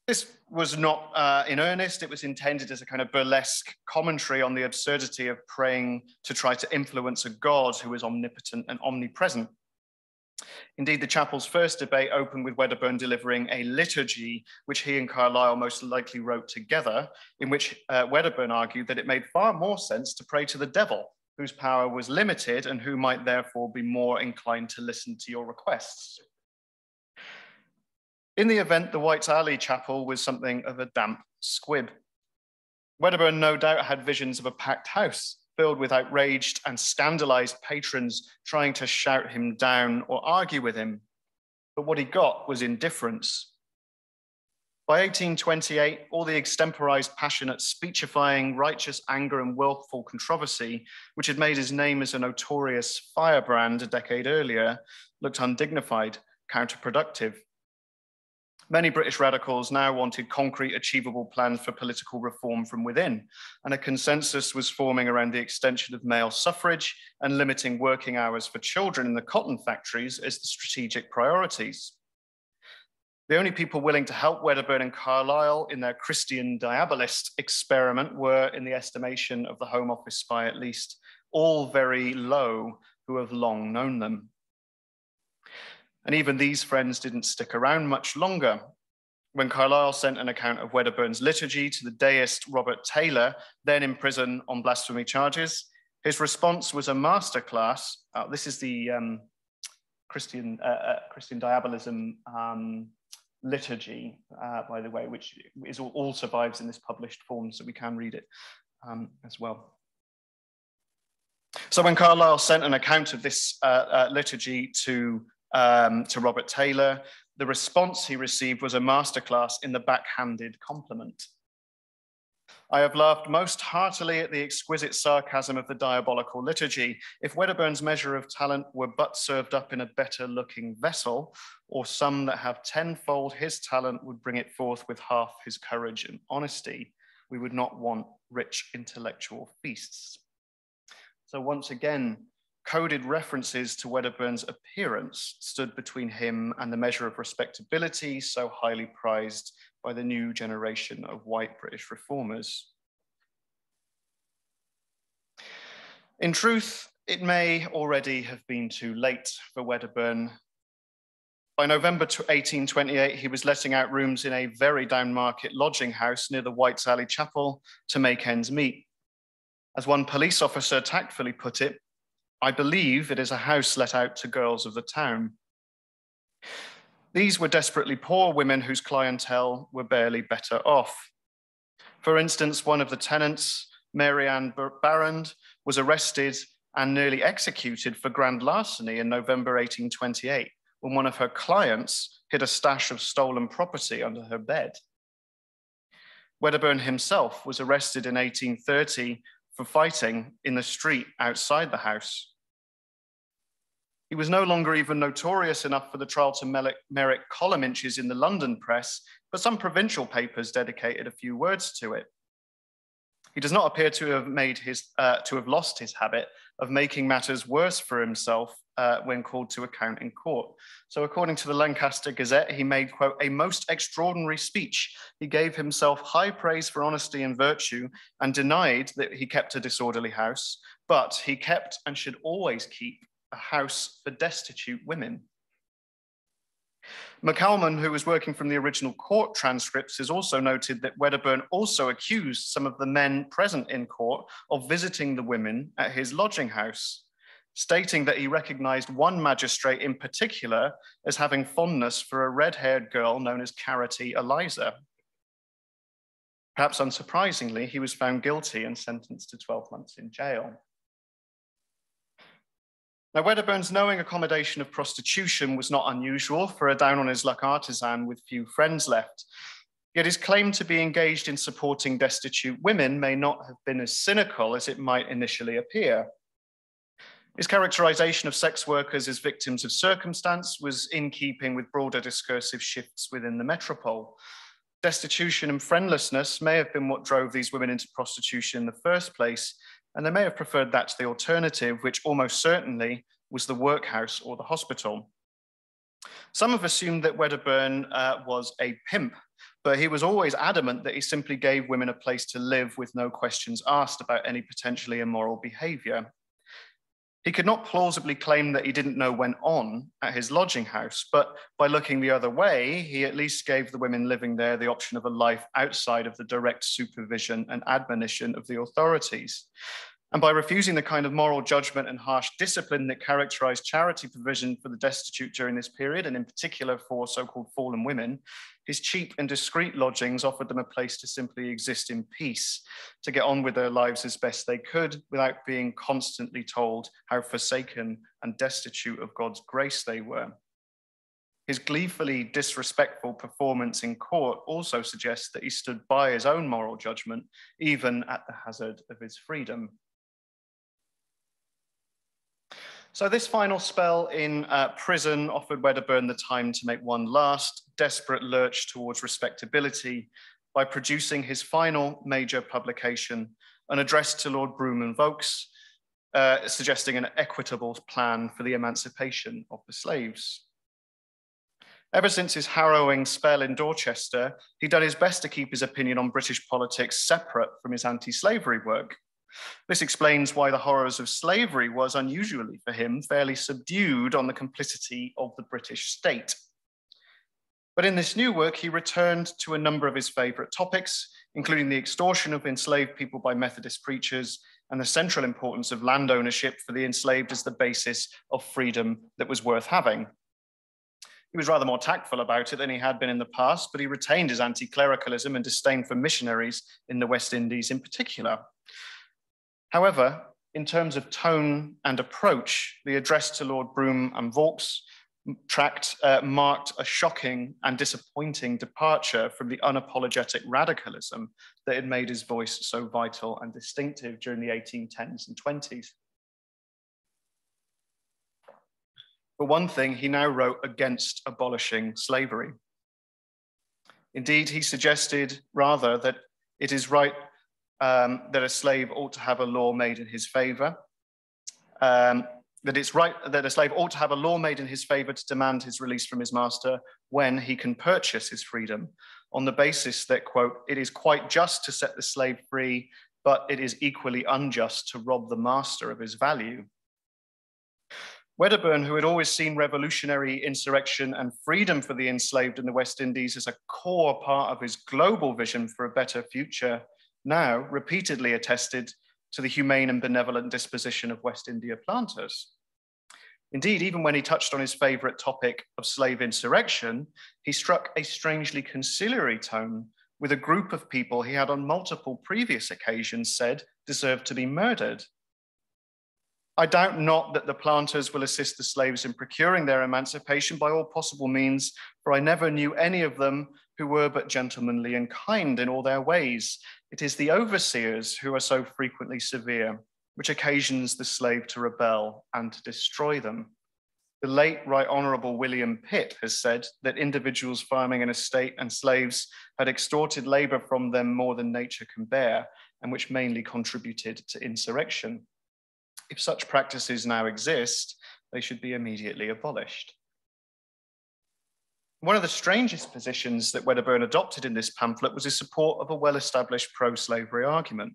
This was not in earnest. It was intended as a kind of burlesque commentary on the absurdity of praying to try to influence a God who is omnipotent and omnipresent. Indeed, the chapel's first debate opened with Wedderburn delivering a liturgy, which he and Carlyle most likely wrote together, in which Wedderburn argued that it made far more sense to pray to the devil, whose power was limited and who might therefore be more inclined to listen to your requests. In the event, the White's Alley Chapel was something of a damp squib. Wedderburn no doubt had visions of a packed house, filled with outraged and scandalized patrons trying to shout him down or argue with him. But what he got was indifference. By 1828, all the extemporized, passionate, speechifying, righteous anger and willful controversy, which had made his name as a notorious firebrand a decade earlier, looked undignified, counterproductive. Many British radicals now wanted concrete, achievable plans for political reform from within, and a consensus was forming around the extension of male suffrage and limiting working hours for children in the cotton factories as the strategic priorities. The only people willing to help Wedderburn and Carlyle in their Christian diabolist experiment were, in the estimation of the Home Office spy at least, all very low who have long known them. And even these friends didn't stick around much longer. When Carlyle sent an account of Wedderburn's liturgy to the deist Robert Taylor, then in prison on blasphemy charges, his response was a masterclass. This is the Christian diabolism liturgy, by the way, which is all survives in this published form, so we can read it as well. So when Carlyle sent an account of this liturgy to Robert Taylor, the response he received was a masterclass in the backhanded compliment. I have laughed most heartily at the exquisite sarcasm of the diabolical liturgy. If Wedderburn's measure of talent were but served up in a better looking vessel, or some that have tenfold his talent would bring it forth with half his courage and honesty, we would not want rich intellectual feasts. So once again, coded references to Wedderburn's appearance stood between him and the measure of respectability so highly prized by the new generation of white British reformers. In truth, it may already have been too late for Wedderburn. By November 1828, he was letting out rooms in a very downmarket lodging house near the White's Alley Chapel to make ends meet. As one police officer tactfully put it, I believe it is a house let out to girls of the town. These were desperately poor women whose clientele were barely better off. For instance, one of the tenants, Mary Ann Barrand, was arrested and nearly executed for grand larceny in November 1828, when one of her clients hid a stash of stolen property under her bed. Wedderburn himself was arrested in 1830 for fighting in the street outside the house. He was no longer even notorious enough for the trial to merit column inches in the London press, but some provincial papers dedicated a few words to it. He does not appear to have lost his habit of making matters worse for himself when called to account in court. So according to the Lancaster Gazette, he made, quote, a most extraordinary speech. He gave himself high praise for honesty and virtue and denied that he kept a disorderly house, but he kept and should always keep a house for destitute women. McCalman, who was working from the original court transcripts, has also noted that Wedderburn also accused some of the men present in court of visiting the women at his lodging house, stating that he recognized one magistrate in particular as having fondness for a red-haired girl known as Carroty Eliza. Perhaps unsurprisingly, he was found guilty and sentenced to 12 months in jail. Now, Wedderburn's knowing accommodation of prostitution was not unusual for a down-on-his-luck artisan with few friends left. Yet his claim to be engaged in supporting destitute women may not have been as cynical as it might initially appear. His characterization of sex workers as victims of circumstance was in keeping with broader discursive shifts within the metropole. Destitution and friendlessness may have been what drove these women into prostitution in the first place, and they may have preferred that to the alternative, which almost certainly was the workhouse or the hospital. Some have assumed that Wedderburn was a pimp, but he was always adamant that he simply gave women a place to live with no questions asked about any potentially immoral behavior. He could not plausibly claim that he didn't know went on at his lodging house, but by looking the other way, he at least gave the women living there the option of a life outside of the direct supervision and admonition of the authorities. And by refusing the kind of moral judgment and harsh discipline that characterized charity provision for the destitute during this period, and in particular for so-called fallen women, his cheap and discreet lodgings offered them a place to simply exist in peace, to get on with their lives as best they could without being constantly told how forsaken and destitute of God's grace they were. His gleefully disrespectful performance in court also suggests that he stood by his own moral judgment, even at the hazard of his freedom. So this final spell in prison offered Wedderburn the time to make one last desperate lurch towards respectability by producing his final major publication, an address to Lord Brougham and Vaux, suggesting an equitable plan for the emancipation of the slaves. Ever since his harrowing spell in Dorchester, he'd done his best to keep his opinion on British politics separate from his anti-slavery work. This explains why the horrors of slavery was, unusually for him, fairly subdued on the complicity of the British state. But in this new work, he returned to a number of his favorite topics, including the extortion of enslaved people by Methodist preachers and the central importance of land ownership for the enslaved as the basis of freedom that was worth having. He was rather more tactful about it than he had been in the past, but he retained his anti-clericalism and disdain for missionaries in the West Indies in particular. However, in terms of tone and approach, the address to Lord Brougham and Vaux tract marked a shocking and disappointing departure from the unapologetic radicalism that had made his voice so vital and distinctive during the 1810s and 20s. For one thing, he now wrote against abolishing slavery. Indeed, he suggested rather that it is right that a slave ought to have a law made in his favor, that it's right that a slave ought to have a law made in his favor to demand his release from his master when he can purchase his freedom, on the basis that, quote, it is quite just to set the slave free, but it is equally unjust to rob the master of his value. Wedderburn, who had always seen revolutionary insurrection and freedom for the enslaved in the West Indies as a core part of his global vision for a better future, now repeatedly attested to the humane and benevolent disposition of West India planters. Indeed, even when he touched on his favorite topic of slave insurrection, he struck a strangely conciliatory tone with a group of people he had on multiple previous occasions said deserved to be murdered. I doubt not that the planters will assist the slaves in procuring their emancipation by all possible means, for I never knew any of them who were but gentlemanly and kind in all their ways. It is the overseers who are so frequently severe, which occasions the slave to rebel and to destroy them. The late Right Honourable William Pitt has said that individuals farming an estate and slaves had extorted labour from them more than nature can bear, and which mainly contributed to insurrection. If such practices now exist, they should be immediately abolished. One of the strangest positions that Wedderburn adopted in this pamphlet was his support of a well-established pro-slavery argument.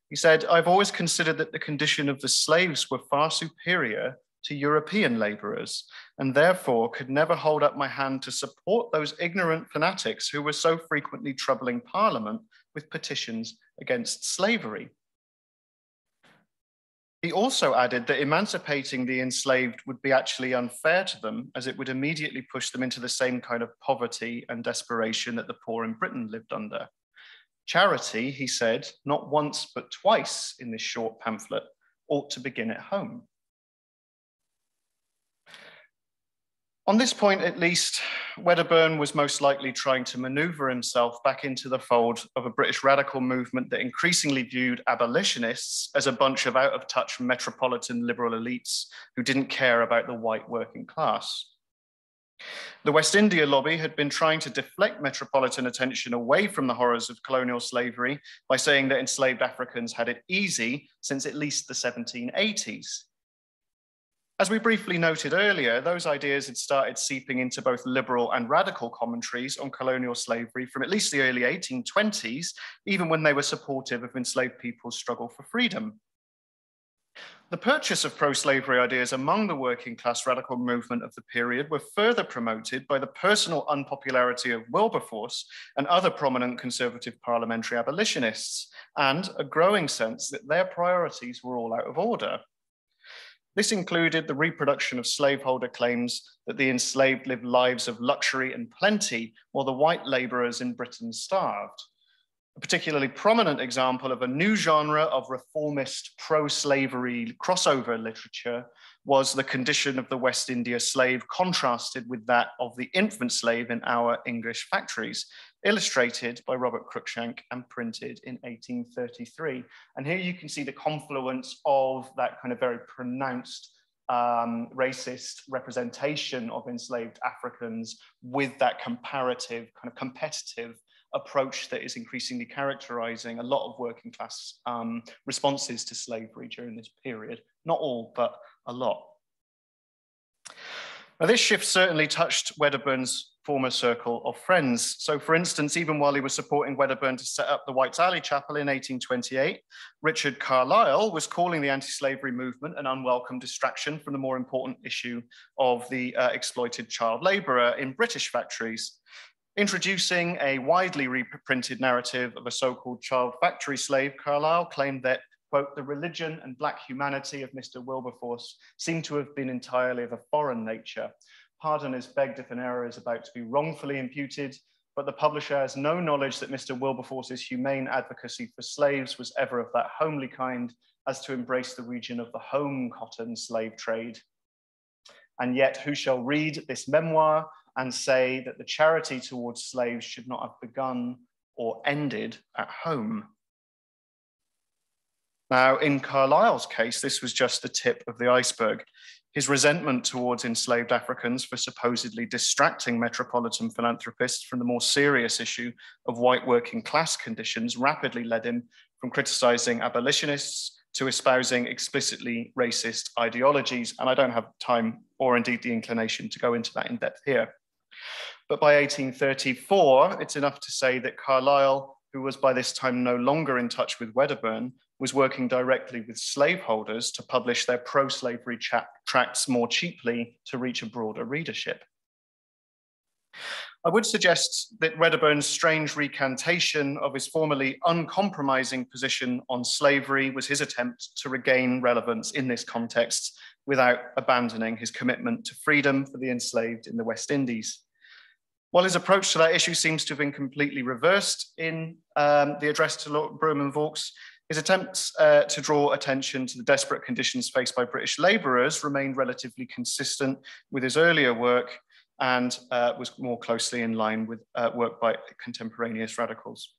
He said, "I've always considered that the condition of the slaves were far superior to European labourers, and therefore could never hold up my hand to support those ignorant fanatics who were so frequently troubling Parliament with petitions against slavery." He also added that emancipating the enslaved would be actually unfair to them, as it would immediately push them into the same kind of poverty and desperation that the poor in Britain lived under. Charity, he said, not once but twice in this short pamphlet, ought to begin at home. On this point, at least, Wedderburn was most likely trying to maneuver himself back into the fold of a British radical movement that increasingly viewed abolitionists as a bunch of out-of-touch metropolitan liberal elites who didn't care about the white working class. The West India lobby had been trying to deflect metropolitan attention away from the horrors of colonial slavery by saying that enslaved Africans had it easy since at least the 1780s. As we briefly noted earlier, those ideas had started seeping into both liberal and radical commentaries on colonial slavery from at least the early 1820s, even when they were supportive of enslaved people's struggle for freedom. The purchase of pro-slavery ideas among the working class radical movement of the period were further promoted by the personal unpopularity of Wilberforce and other prominent conservative parliamentary abolitionists, and a growing sense that their priorities were all out of order. This included the reproduction of slaveholder claims that the enslaved lived lives of luxury and plenty, while the white laborers in Britain starved. A particularly prominent example of a new genre of reformist pro-slavery crossover literature was the condition of the West India slave contrasted with that of the infant slave in our English factories, illustrated by Robert Cruikshank and printed in 1833. And here you can see the confluence of that kind of very pronounced racist representation of enslaved Africans with that comparative, kind of competitive approach that is increasingly characterizing a lot of working class responses to slavery during this period. Not all, but a lot. Now, this shift certainly touched Wedderburn's former circle of friends. So, for instance, even while he was supporting Wedderburn to set up the White's Alley Chapel in 1828, Richard Carlile was calling the anti-slavery movement an unwelcome distraction from the more important issue of the exploited child laborer in British factories. Introducing a widely reprinted narrative of a so-called child factory slave, Carlile claimed that, quote, the religion and black humanity of Mr. Wilberforce seem to have been entirely of a foreign nature. Pardon is begged if an error is about to be wrongfully imputed, but the publisher has no knowledge that Mr. Wilberforce's humane advocacy for slaves was ever of that homely kind as to embrace the region of the home cotton slave trade. And yet who shall read this memoir and say that the charity towards slaves should not have begun or ended at home? Now, in Carlyle's case, this was just the tip of the iceberg. His resentment towards enslaved Africans for supposedly distracting metropolitan philanthropists from the more serious issue of white working class conditions rapidly led him from criticizing abolitionists to espousing explicitly racist ideologies. And I don't have time or indeed the inclination to go into that in depth here. But by 1834, it's enough to say that Carlyle, who was by this time no longer in touch with Wedderburn, was working directly with slaveholders to publish their pro-slavery tracts more cheaply to reach a broader readership. I would suggest that Wedderburn's strange recantation of his formerly uncompromising position on slavery was his attempt to regain relevance in this context without abandoning his commitment to freedom for the enslaved in the West Indies. While his approach to that issue seems to have been completely reversed in the address to Lord Brougham and Vaux, his attempts to draw attention to the desperate conditions faced by British labourers remained relatively consistent with his earlier work and was more closely in line with work by contemporaneous radicals.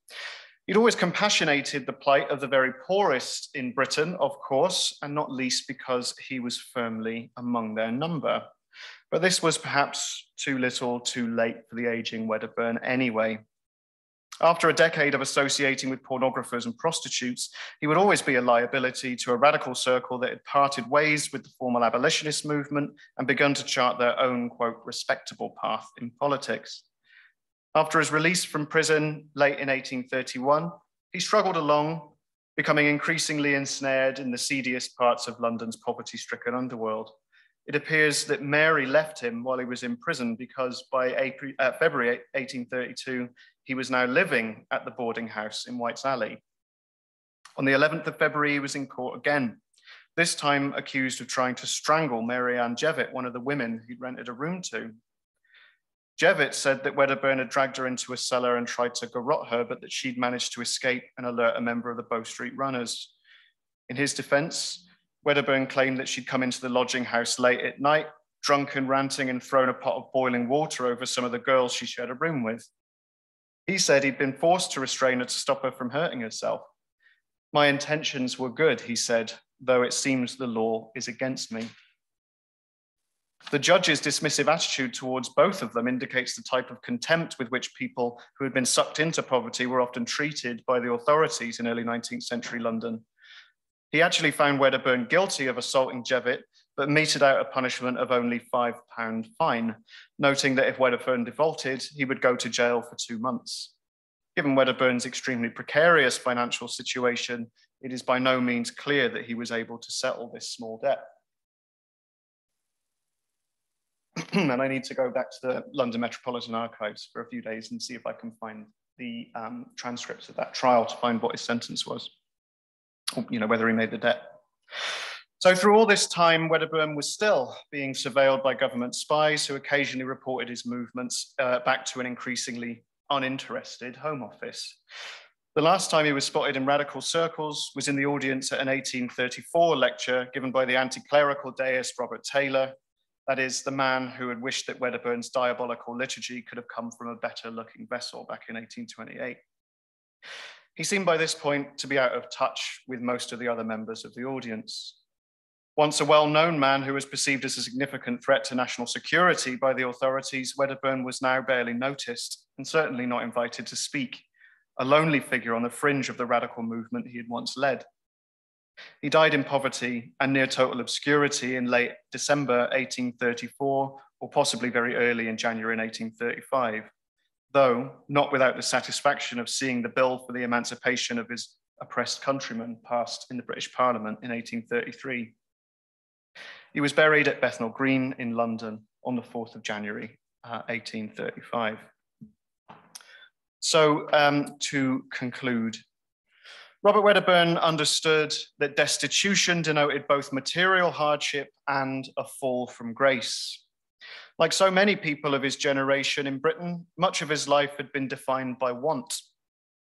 He'd always compassionated the plight of the very poorest in Britain, of course, and not least because he was firmly among their number. But this was perhaps too little, too late for the aging Wedderburn anyway. After a decade of associating with pornographers and prostitutes, he would always be a liability to a radical circle that had parted ways with the formal abolitionist movement and begun to chart their own, quote, respectable path in politics. After his release from prison late in 1831, he struggled along, becoming increasingly ensnared in the seediest parts of London's poverty-stricken underworld. It appears that Mary left him while he was in prison because by February 1832, he was now living at the boarding house in White's Alley. On the 11th of February, he was in court again, this time accused of trying to strangle Mary Ann Jevitt, one of the women he'd rented a room to. Jevitt said that Wedderburn had dragged her into a cellar and tried to garrote her, but that she'd managed to escape and alert a member of the Bow Street Runners. In his defense, Wedderburn claimed that she'd come into the lodging house late at night, drunk and ranting, and thrown a pot of boiling water over some of the girls she shared a room with. He said he'd been forced to restrain her to stop her from hurting herself. My intentions were good, he said, though it seems the law is against me. The judge's dismissive attitude towards both of them indicates the type of contempt with which people who had been sucked into poverty were often treated by the authorities in early 19th century London. He actually found Wedderburn guilty of assaulting Jevitt, but meted out a punishment of only £5 fine, noting that if Wedderburn defaulted, he would go to jail for 2 months. Given Wedderburn's extremely precarious financial situation, it is by no means clear that he was able to settle this small debt. And I need to go back to the London Metropolitan Archives for a few days and see if I can find the transcripts of that trial to find what his sentence was, or, whether he made the debt. So through all this time, Wedderburn was still being surveilled by government spies who occasionally reported his movements back to an increasingly uninterested Home Office. The last time he was spotted in radical circles was in the audience at an 1834 lecture given by the anti-clerical deist Robert Taylor, that is, the man who had wished that Wedderburn's diabolical liturgy could have come from a better looking vessel back in 1828. He seemed by this point to be out of touch with most of the other members of the audience. Once a well-known man who was perceived as a significant threat to national security by the authorities, Wedderburn was now barely noticed and certainly not invited to speak, a lonely figure on the fringe of the radical movement he had once led. He died in poverty and near total obscurity in late December 1834, or possibly very early in January 1835, though not without the satisfaction of seeing the bill for the emancipation of his oppressed countrymen passed in the British Parliament in 1833. He was buried at Bethnal Green in London on the 4th of January, 1835. So to conclude, Robert Wedderburn understood that destitution denoted both material hardship and a fall from grace. Like so many people of his generation in Britain, much of his life had been defined by want,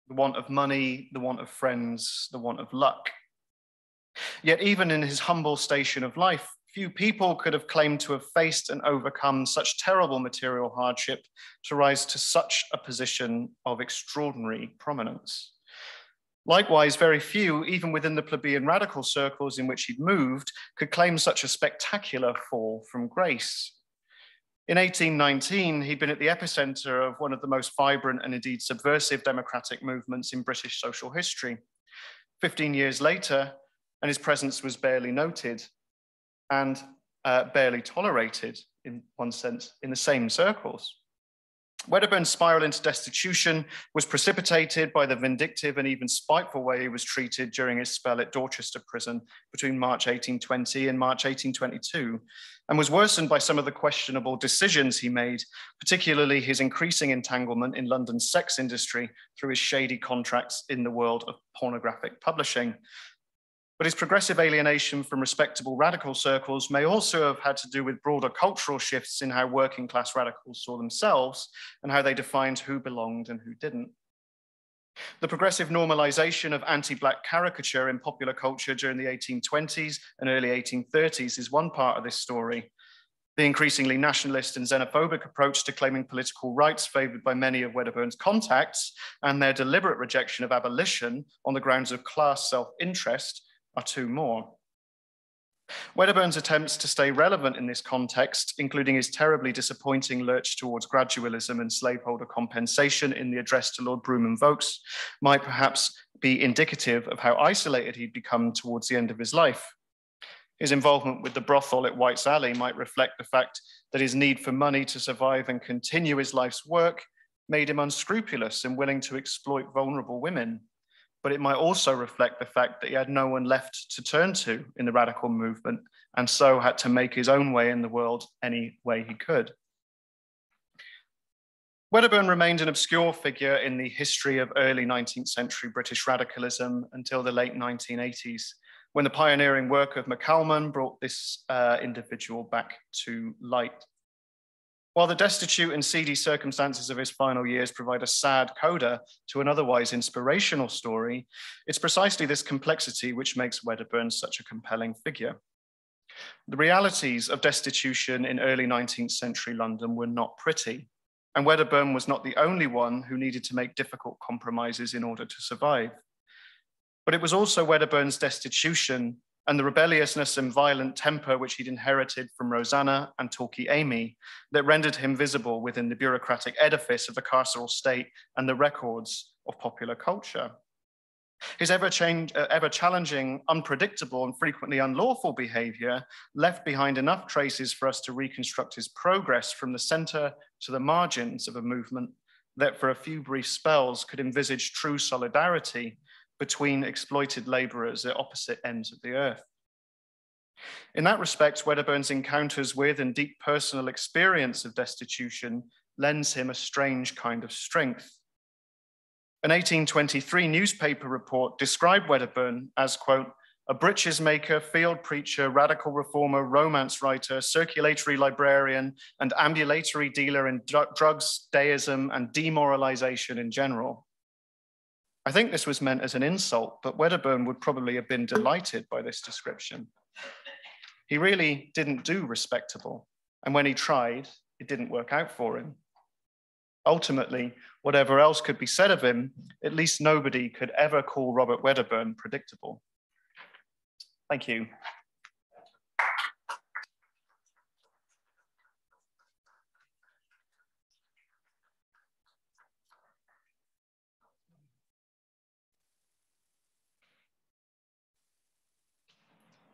the want of money, the want of friends, the want of luck. Yet even in his humble station of life, few people could have claimed to have faced and overcome such terrible material hardship to rise to such a position of extraordinary prominence. Likewise, very few, even within the plebeian radical circles in which he'd moved, could claim such a spectacular fall from grace. In 1819, he'd been at the epicenter of one of the most vibrant and indeed subversive democratic movements in British social history. 15 years later, and his presence was barely noted and barely tolerated, in one sense, in the same circles. Wedderburn's spiral into destitution was precipitated by the vindictive and even spiteful way he was treated during his spell at Dorchester prison between March 1820 and March 1822, and was worsened by some of the questionable decisions he made, particularly his increasing entanglement in London's sex industry through his shady contracts in the world of pornographic publishing. But his progressive alienation from respectable radical circles may also have had to do with broader cultural shifts in how working class radicals saw themselves and how they defined who belonged and who didn't. The progressive normalization of anti-Black caricature in popular culture during the 1820s and early 1830s is one part of this story. The increasingly nationalist and xenophobic approach to claiming political rights favored by many of Wedderburn's contacts and their deliberate rejection of abolition on the grounds of class self-interest are two more. Wedderburn's attempts to stay relevant in this context, including his terribly disappointing lurch towards gradualism and slaveholder compensation in the address to Lord Brougham and Vokes, might perhaps be indicative of how isolated he'd become towards the end of his life. His involvement with the brothel at White's Alley might reflect the fact that his need for money to survive and continue his life's work made him unscrupulous and willing to exploit vulnerable women. But it might also reflect the fact that he had no one left to turn to in the radical movement, and so had to make his own way in the world any way he could. Wedderburn remained an obscure figure in the history of early 19th century British radicalism until the late 1980s, when the pioneering work of McCalman brought this individual back to light. While the destitute and seedy circumstances of his final years provide a sad coda to an otherwise inspirational story, it's precisely this complexity which makes Wedderburn such a compelling figure. The realities of destitution in early 19th century London were not pretty, and Wedderburn was not the only one who needed to make difficult compromises in order to survive. But it was also Wedderburn's destitution and the rebelliousness and violent temper which he'd inherited from Rosanna and Talkee Amy that rendered him visible within the bureaucratic edifice of the carceral state and the records of popular culture. His ever-challenging, unpredictable, and frequently unlawful behavior left behind enough traces for us to reconstruct his progress from the center to the margins of a movement that for a few brief spells could envisage true solidarity between exploited laborers at opposite ends of the earth. In that respect, Wedderburn's encounters with and deep personal experience of destitution lends him a strange kind of strength. An 1823 newspaper report described Wedderburn as, quote, a breeches maker, field preacher, radical reformer, romance writer, circulatory librarian, and ambulatory dealer in drugs, deism, and demoralization in general. I think this was meant as an insult, but Wedderburn would probably have been delighted by this description. He really didn't do respectable, and when he tried, it didn't work out for him. Ultimately, whatever else could be said of him, at least nobody could ever call Robert Wedderburn predictable. Thank you.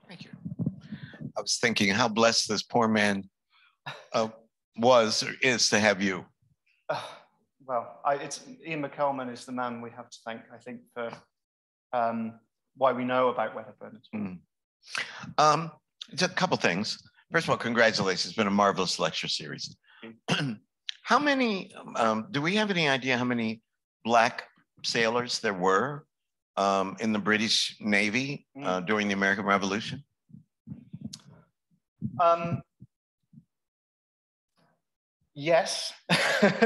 Thank you. I was thinking how blessed this poor man was or is to have you. Well, it's Ian McCalman is the man we have to thank, I think, for why we know about Wedderburn. Just a couple things. First of all, congratulations. It's been a marvelous lecture series. How many, do we have any idea how many Black sailors there were in the British Navy during the American Revolution? Yes,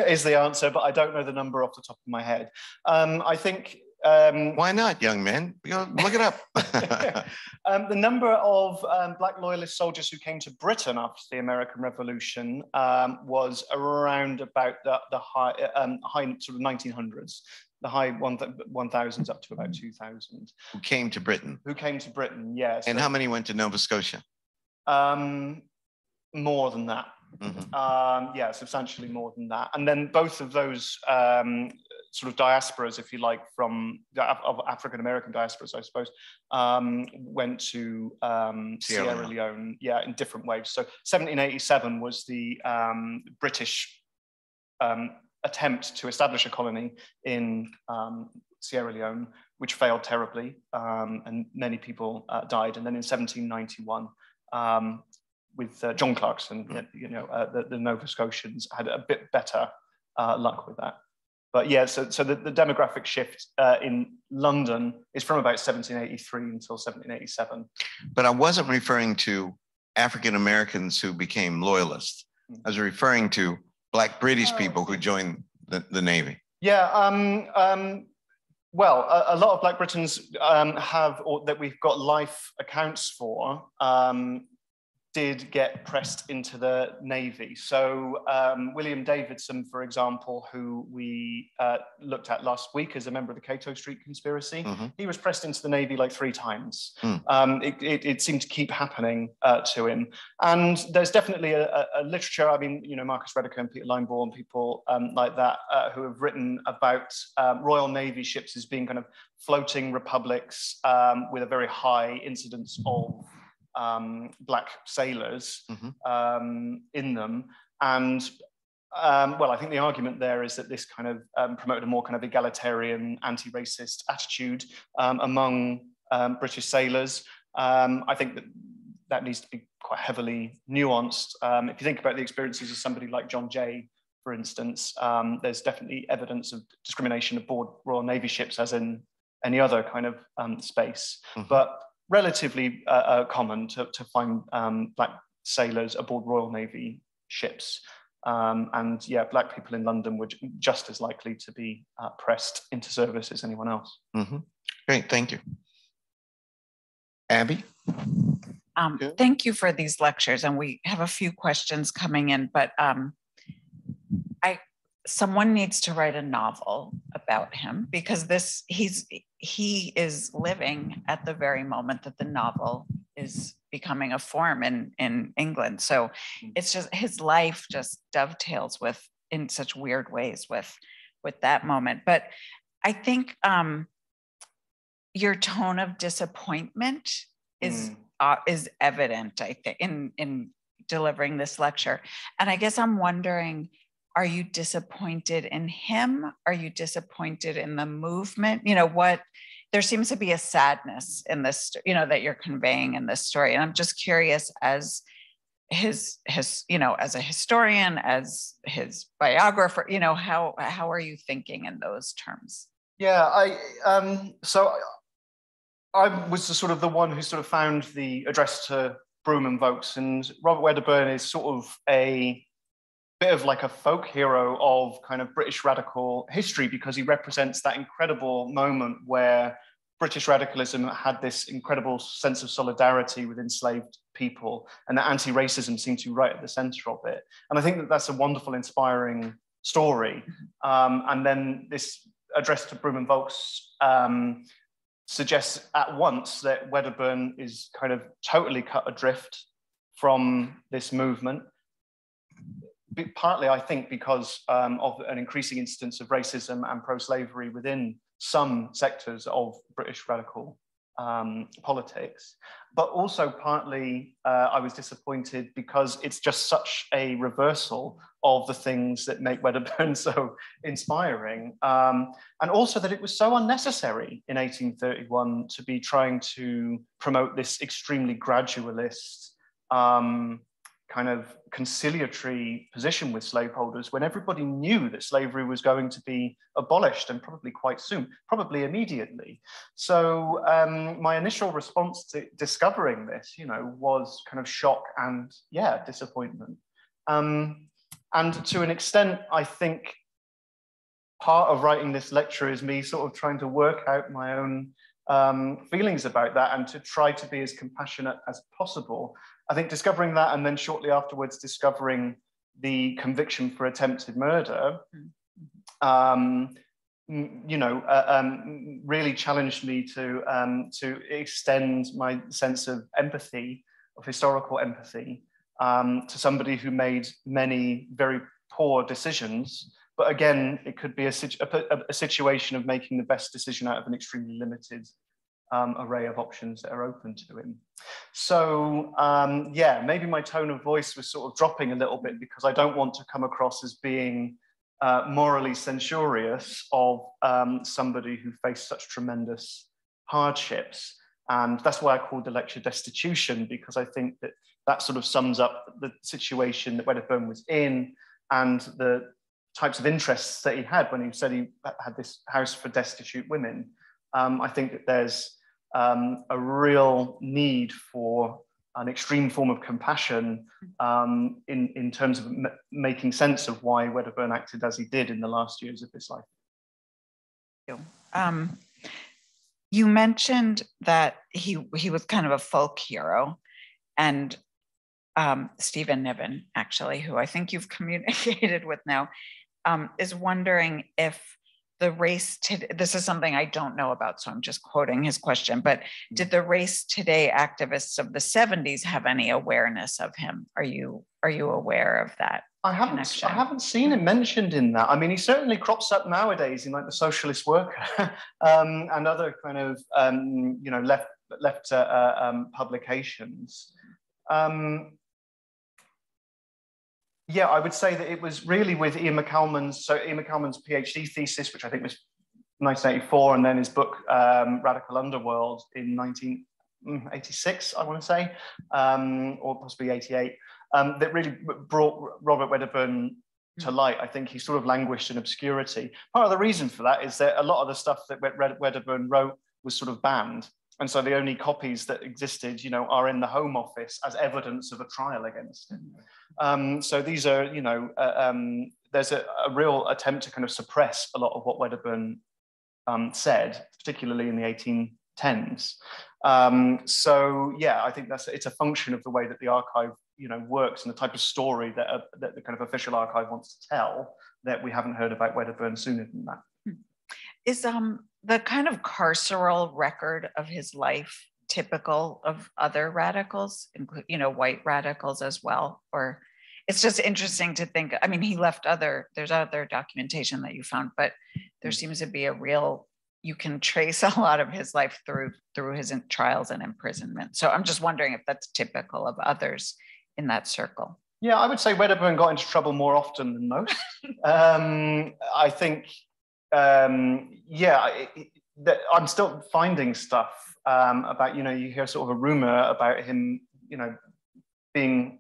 is the answer, but I don't know the number off the top of my head. I think... Why not, young man? Look it up. The number of Black loyalist soldiers who came to Britain after the American Revolution was around about the high sort of 1900s. The high 1000s up to about 2000. Who came to Britain? Who came to Britain, yes. And how many went to Nova Scotia? More than that. Yeah, substantially more than that. And then both of those sort of diasporas, if you like, from of African-American diasporas, I suppose, went to Sierra Leone, yeah, in different waves. So 1787 was the British attempt to establish a colony in Sierra Leone, which failed terribly, and many people died. And then in 1791, with John Clarkson, the Nova Scotians had a bit better luck with that. But yeah, so the demographic shift in London is from about 1783 until 1787. But I wasn't referring to African Americans who became loyalists. I was referring to Black British people who joined the Navy. Yeah, well, a lot of Black Britons have, or that we've got life accounts for, did get pressed into the Navy. So William Davidson, for example, who we looked at last week as a member of the Cato Street conspiracy, he was pressed into the Navy like 3 times. It seemed to keep happening to him. And there's definitely a literature, I mean, Marcus Rediker and Peter Linebaugh, people like that, who have written about Royal Navy ships as being kind of floating republics with a very high incidence of Black sailors in them. And well, I think the argument there is that this kind of promoted a more kind of egalitarian, anti-racist attitude among British sailors. I think that needs to be quite heavily nuanced. If you think about the experiences of somebody like John Jay, for instance, there's definitely evidence of discrimination aboard Royal Navy ships, as in any other kind of space. But relatively common to find Black sailors aboard Royal Navy ships. And yeah, Black people in London were just as likely to be pressed into service as anyone else. Great, thank you. Abby? Thank you for these lectures, and we have a few questions coming in, but someone needs to write a novel about him, because he is living at the very moment that the novel is becoming a form in England. So it's just, his life just dovetails in such weird ways with that moment. But I think your tone of disappointment is evident, I think, in delivering this lecture. And I guess I'm wondering, are you disappointed in him? Are you disappointed in the movement? There seems to be a sadness in this, that you're conveying in this story. And I'm just curious, as his as a historian, as his biographer, how are you thinking in those terms? Yeah, so I was the one who sort of found the address to Broom and Vokes, and Robert Wedderburn is sort of a bit of like a folk hero of kind of British radical history, because he represents that incredible moment where British radicalism had this incredible sense of solidarity with enslaved people, and that anti-racism seemed to be right at the center of it. And I think that that's a wonderful, inspiring story. And then this address to Broom and Vokes suggests at once that Wedderburn is kind of totally cut adrift from this movement. Partly, I think, because of an increasing instance of racism and pro-slavery within some sectors of British radical politics, but also partly I was disappointed because it's just such a reversal of the things that make Wedderburn so inspiring, and also that it was so unnecessary in 1831 to be trying to promote this extremely gradualist kind of conciliatory position with slaveholders, when everybody knew that slavery was going to be abolished, and probably quite soon, probably immediately. So my initial response to discovering this, was kind of shock and, yeah, disappointment. And to an extent, I think part of writing this lecture is me sort of trying to work out my own feelings about that, and to try to be as compassionate as possible. I think discovering that, and then shortly afterwards discovering the conviction for attempted murder, really challenged me to extend my sense of empathy, of historical empathy, to somebody who made many very poor decisions. But again, it could be a situation of making the best decision out of an extremely limited array of options that are open to him. So yeah, maybe my tone of voice was sort of dropping a little bit, because I don't want to come across as being morally censorious of somebody who faced such tremendous hardships. And that's why I called the lecture Destitution, because I think that that sort of sums up the situation that Wedderburn was in and the types of interests that he had when he said he had this house for destitute women. I think that there's a real need for an extreme form of compassion in terms of making sense of why Wedderburn acted as he did in the last years of his life. You mentioned that he was kind of a folk hero, and Stephen Niven, actually, who I think you've communicated with now, is wondering if the race today, this is something I don't know about, so I'm just quoting his question, but did the race today activists of the 70s have any awareness of him? Are you aware of that? I haven't seen him mentioned in that. I mean, he certainly crops up nowadays in like the Socialist Worker and other kind of you know, left publications. Yeah, I would say that it was really with Ian McCalman's PhD thesis, which I think was 1984, and then his book Radical Underworld in 1986, I want to say, or possibly 88, that really brought Robert Wedderburn to light. I think he sort of languished in obscurity. Part of the reason for that is that a lot of the stuff that Wedderburn wrote was sort of banned. And so the only copies that existed, you know, are in the Home Office as evidence of a trial against him. So these are, you know, there's a real attempt to kind of suppress a lot of what Wedderburn said, particularly in the 1810s. So yeah, I think it's a function of the way that the archive, you know, works and the type of story that the kind of official archive wants to tell, that we haven't heard about Wedderburn sooner than that. Is the kind of carceral record of his life typical of other radicals, you know, white radicals as well? Or it's just interesting to think, I mean, he left there's other documentation that you found, but there seems to be you can trace a lot of his life through his trials and imprisonment. So I'm just wondering if that's typical of others in that circle. Yeah, I would say Wedderburn got into trouble more often than most. I think, yeah, I'm still finding stuff about, you know, you hear sort of a rumor about him, you know, being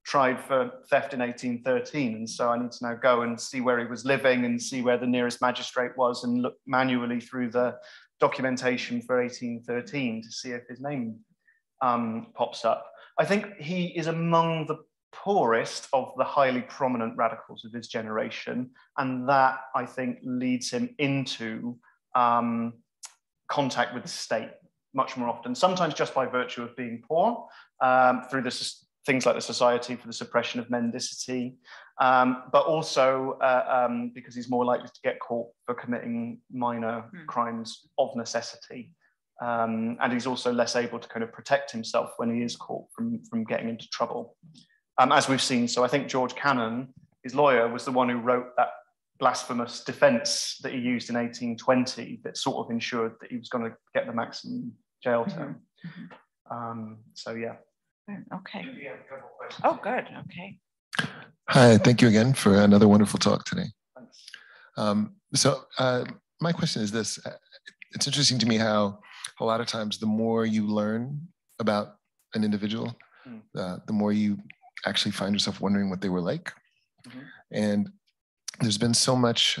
tried for theft in 1813. And so I need to now go and see where he was living and see where the nearest magistrate was and look manually through the documentation for 1813 to see if his name pops up. I think he is among the poorest of the highly prominent radicals of his generation, and that, I think, leads him into contact with the state much more often, sometimes just by virtue of being poor, through things like the Society for the Suppression of Mendicity, but also because he's more likely to get caught for committing minor crimes of necessity. And he's also less able to kind of protect himself when he is caught from getting into trouble. As we've seen, so I think George Cannon, his lawyer, was the one who wrote that blasphemous defense that he used in 1820 that sort of ensured that he was going to get the maximum jail term. So yeah. Okay. Oh, good. Okay. Hi, thank you again for another wonderful talk today. Thanks. My question is this. It's interesting to me how a lot of times the more you learn about an individual, the more you actually find yourself wondering what they were like. And there's been so much,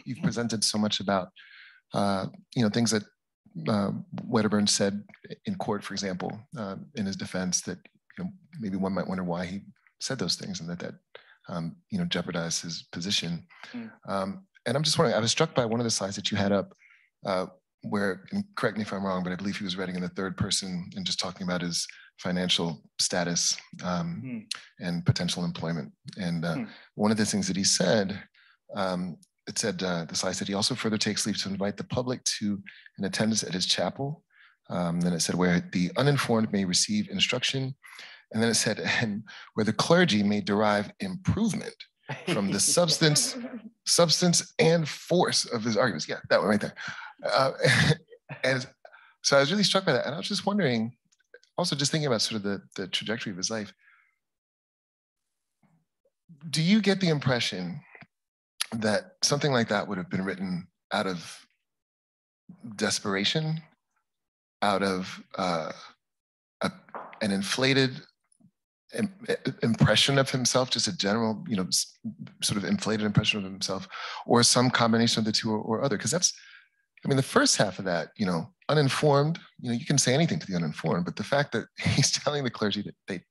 you've presented so much about, you know, things that Wedderburn said in court, for example, in his defense, that, you know, maybe one might wonder why he said those things and that you know, jeopardized his position. And I'm just wondering, I was struck by one of the slides that you had up where, and correct me if I'm wrong, but I believe he was writing in the third person and just talking about his financial status and potential employment. And one of the things that he said, it said, the slide said he also further takes leave to invite the public to an attendance at his chapel. Then it said where the uninformed may receive instruction. And then it said, and where the clergy may derive improvement from the substance and force of his arguments. Yeah, that one right there. And so I was really struck by that. And I was just wondering, also just thinking about sort of the trajectory of his life, do you get the impression that something like that would have been written out of desperation, out of an inflated impression of himself, just a general, sort of inflated impression of himself, or some combination of the two or other. Because that's, I mean, the first half of that, uninformed, you can say anything to the uninformed, but the fact that he's telling the clergy that they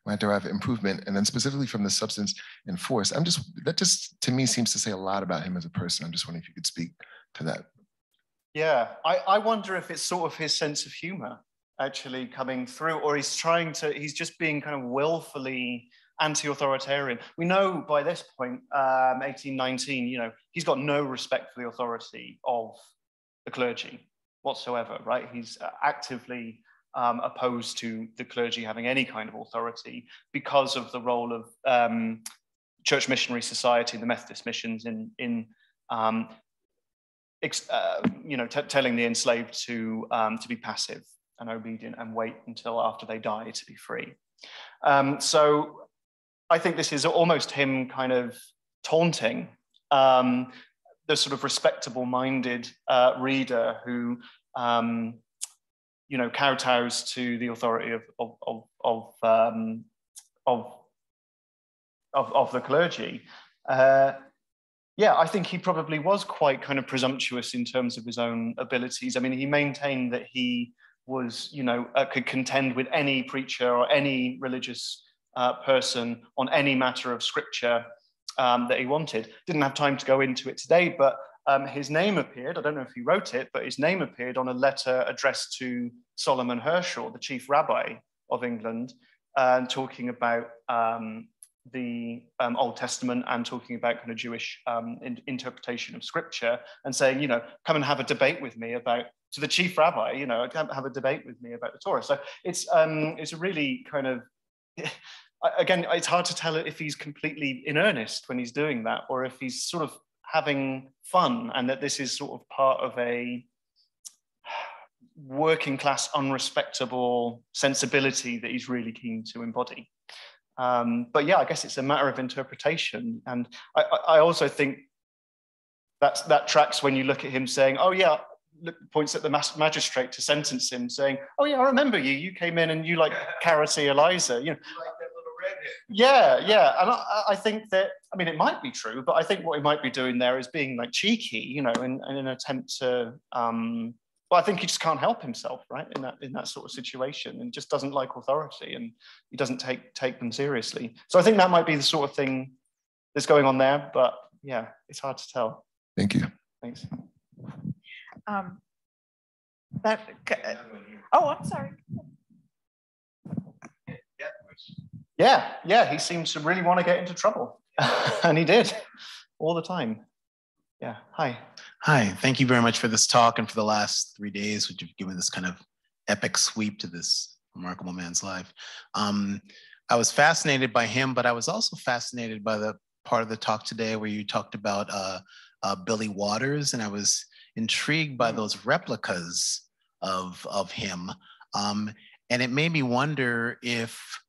might derive improvement, and then specifically from the substance and force, that just to me seems to say a lot about him as a person. I'm just wondering if you could speak to that. Yeah, I wonder if it's sort of his sense of humor actually coming through, or he's just being kind of willfully anti-authoritarian. We know by this point, 1819, he's got no respect for the authority of the clergy whatsoever, right? He's actively opposed to the clergy having any kind of authority because of the role of Church Missionary Society, the Methodist missions in telling the enslaved to be passive and obedient and wait until after they die to be free. So I think this is almost him kind of taunting the sort of respectable-minded reader who, kowtows to the authority of the clergy. Yeah, I think he probably was quite kind of presumptuous in terms of his own abilities. I mean, he maintained that he was, could contend with any preacher or any religious person on any matter of scripture that he wanted. Didn't have time to go into it today, but his name appeared, I don't know if he wrote it, but his name appeared on a letter addressed to Solomon Herschel, the chief rabbi of England, talking about the Old Testament and talking about kind of Jewish interpretation of scripture, and saying, come and have a debate with me to the chief rabbi, come have a debate with me about the Torah. So it's a really kind of, again, it's hard to tell if he's completely in earnest when he's doing that, or if he's sort of having fun, and that this is sort of part of a working class, unrespectable sensibility that he's really keen to embody. But yeah, I guess it's a matter of interpretation. And I also think that tracks when you look at him saying, oh yeah, points at the magistrate to sentence him, saying, oh yeah, I remember you. You came in and you like Carity Eliza. You like that little redhead. Yeah. And I think that, I mean, it might be true, but I think what he might be doing there is being like cheeky, in an attempt to, well, I think he just can't help himself, right, in that sort of situation, and just doesn't like authority, and he doesn't take them seriously. So I think that might be the sort of thing that's going on there, but yeah, it's hard to tell. Thank you. Thanks. I'm sorry. Yeah, he seems to really want to get into trouble, and he did all the time. Yeah, hi. Hi, thank you very much for this talk and for the last 3 days, which have given this kind of epic sweep to this remarkable man's life. I was fascinated by him, but I was also fascinated by the part of the talk today where you talked about Billy Waters, and I was intrigued by those replicas of him. And it made me wonder if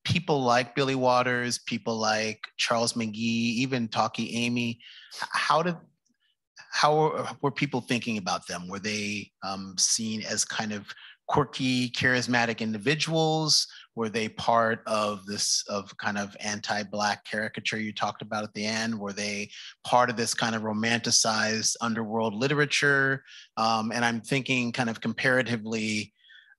people like Billy Waters, people like Charles McGee, even Talkee Amy, how were people thinking about them? Were they seen as kind of quirky, charismatic individuals? Were they part of this kind of anti-Black caricature you talked about at the end? Were they part of this kind of romanticized underworld literature? And I'm thinking kind of comparatively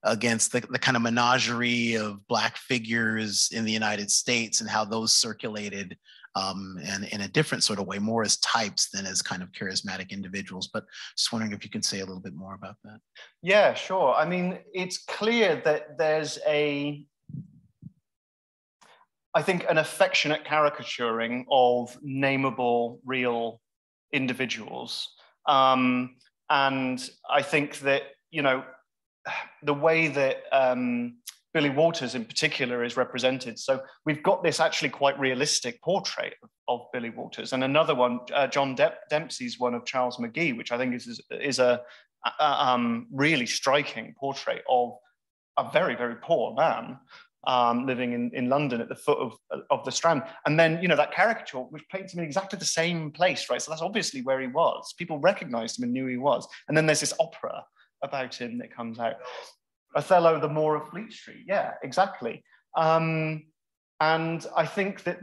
against the kind of menagerie of Black figures in the United States and how those circulated and in a different sort of way, more as types than as kind of charismatic individuals. But just wondering if you can say a little bit more about that. Yeah, sure. I mean, it's clear that there's I think, an affectionate caricaturing of nameable real individuals. And I think that, the way that Billy Waters in particular is represented. So we've got this actually quite realistic portrait of Billy Waters, and another one, John Dempsey's one of Charles McGee, which I think is a really striking portrait of a very, very poor man. living in London at the foot of the Strand. And then, you know, that caricature, which paints him in exactly the same place, right? So that's obviously where he was. People recognized him and knew he was. And then there's this opera about him that comes out. Othello, the Moor of Fleet Street. Yeah, exactly. And I think that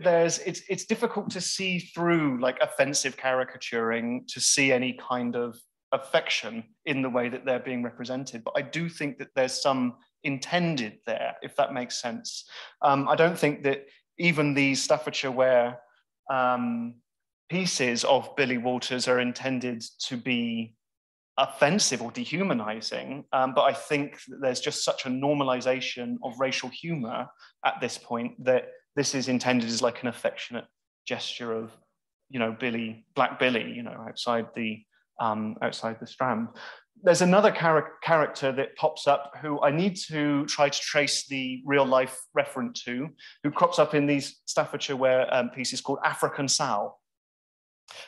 it's difficult to see through like offensive caricaturing to see any kind of affection in the way that they're being represented. But I do think that there's some intended there, if that makes sense. I don't think that even these Staffordshire Ware pieces of Billy Walters are intended to be offensive or dehumanizing, but I think that there's just such a normalization of racial humor at this point that this is intended as like an affectionate gesture of, you know, Black Billy, you know, outside the Strand. There's another character that pops up who I need to try to trace the real life referent to, who crops up in these Staffordshire Ware pieces called African Sal.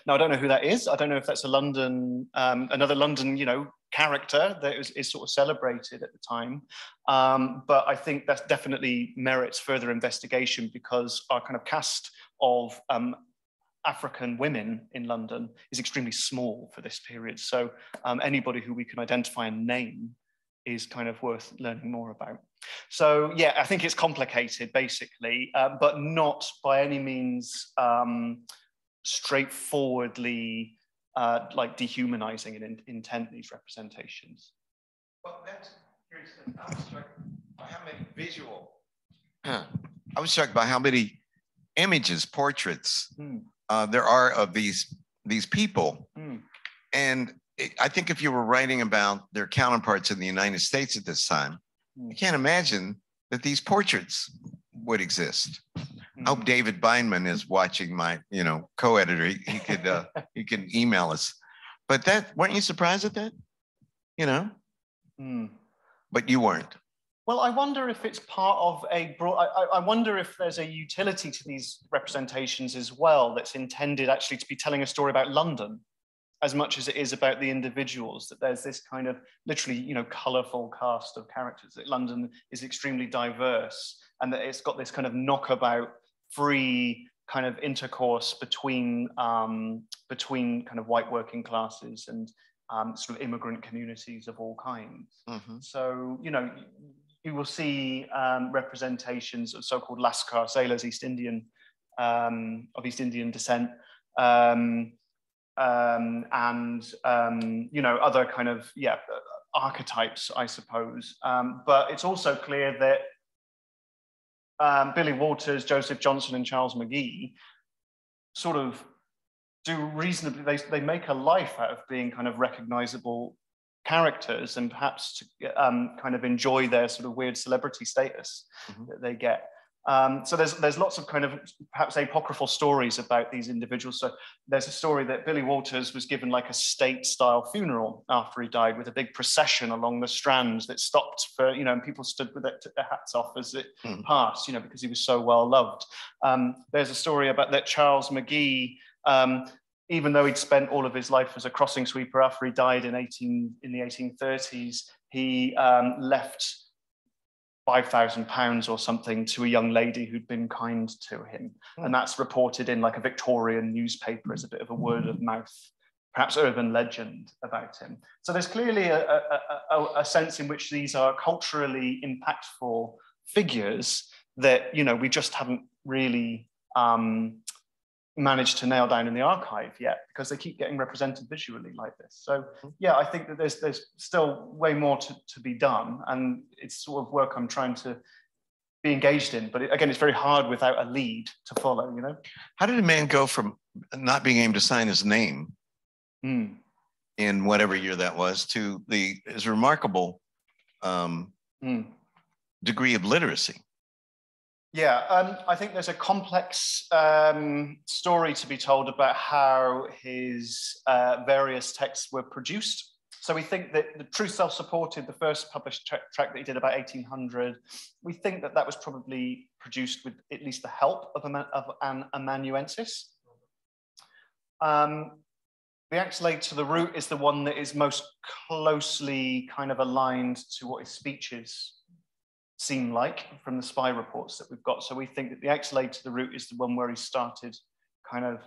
Now, I don't know who that is. I don't know if that's a London, another London, you know, character that is sort of celebrated at the time. But I think that definitely merits further investigation because our kind of cast of African women in London is extremely small for this period. So anybody who we can identify and name is kind of worth learning more about. So yeah, I think it's complicated basically, but not by any means straightforwardly like dehumanizing and intent these representations. Well, that's curious. I was struck by how many visual. I was struck by how many images, portraits there are of these people, and I think if you were writing about their counterparts in the United States at this time, I can't imagine that these portraits would exist. I hope David Beinman is watching my, you know, co-editor. He could he can email us. But that, weren't you surprised at that? You know, but you weren't. Well, I wonder if it's part of a broad. I wonder if there's a utility to these representations as well that's intended actually to be telling a story about London, as much as it is about the individuals. That there's this kind of literally, you know, colourful cast of characters. That London is extremely diverse, and that it's got this kind of knockabout, free kind of intercourse between kind of white working classes and sort of immigrant communities of all kinds. So, you know, you will see representations of so-called Lascar sailors, East Indian of East Indian descent, and you know, other kind of archetypes, I suppose. But it's also clear that Billy Walters, Joseph Johnson, and Charles McGee sort of do reasonably, they make a life out of being kind of recognizable characters and perhaps to kind of enjoy their sort of weird celebrity status that they get. So there's lots of kind of perhaps apocryphal stories about these individuals. So there's a story that Billy Walters was given like a state-style funeral after he died, with a big procession along the Strand that stopped for, you know, and people stood with it, took their hats off as it passed, you know, because he was so well loved. There's a story about that Charles McGee, even though he'd spent all of his life as a crossing sweeper after he died in the 1830s, he left £5,000 or something to a young lady who'd been kind to him. And that's reported in like a Victorian newspaper as a bit of a word of mouth, perhaps urban legend about him. So there's clearly a sense in which these are culturally impactful figures that, you know, we just haven't really managed to nail down in the archive yet, because they keep getting represented visually like this. So yeah, I think that there's still way more to be done, and it's sort of work I'm trying to be engaged in. But again, it's very hard without a lead to follow, you know? How did a man go from not being able to sign his name in whatever year that was to his remarkable degree of literacy? Yeah, I think there's a complex story to be told about how his various texts were produced. So we think that the True Self-Supported, the first published tract that he did about 1800, we think that was probably produced with at least the help of an amanuensis. The Axillate to the Root is the one that is most closely kind of aligned to what his speech is seem like from the spy reports that we've got. So we think that the exhalated route is the one where he started kind of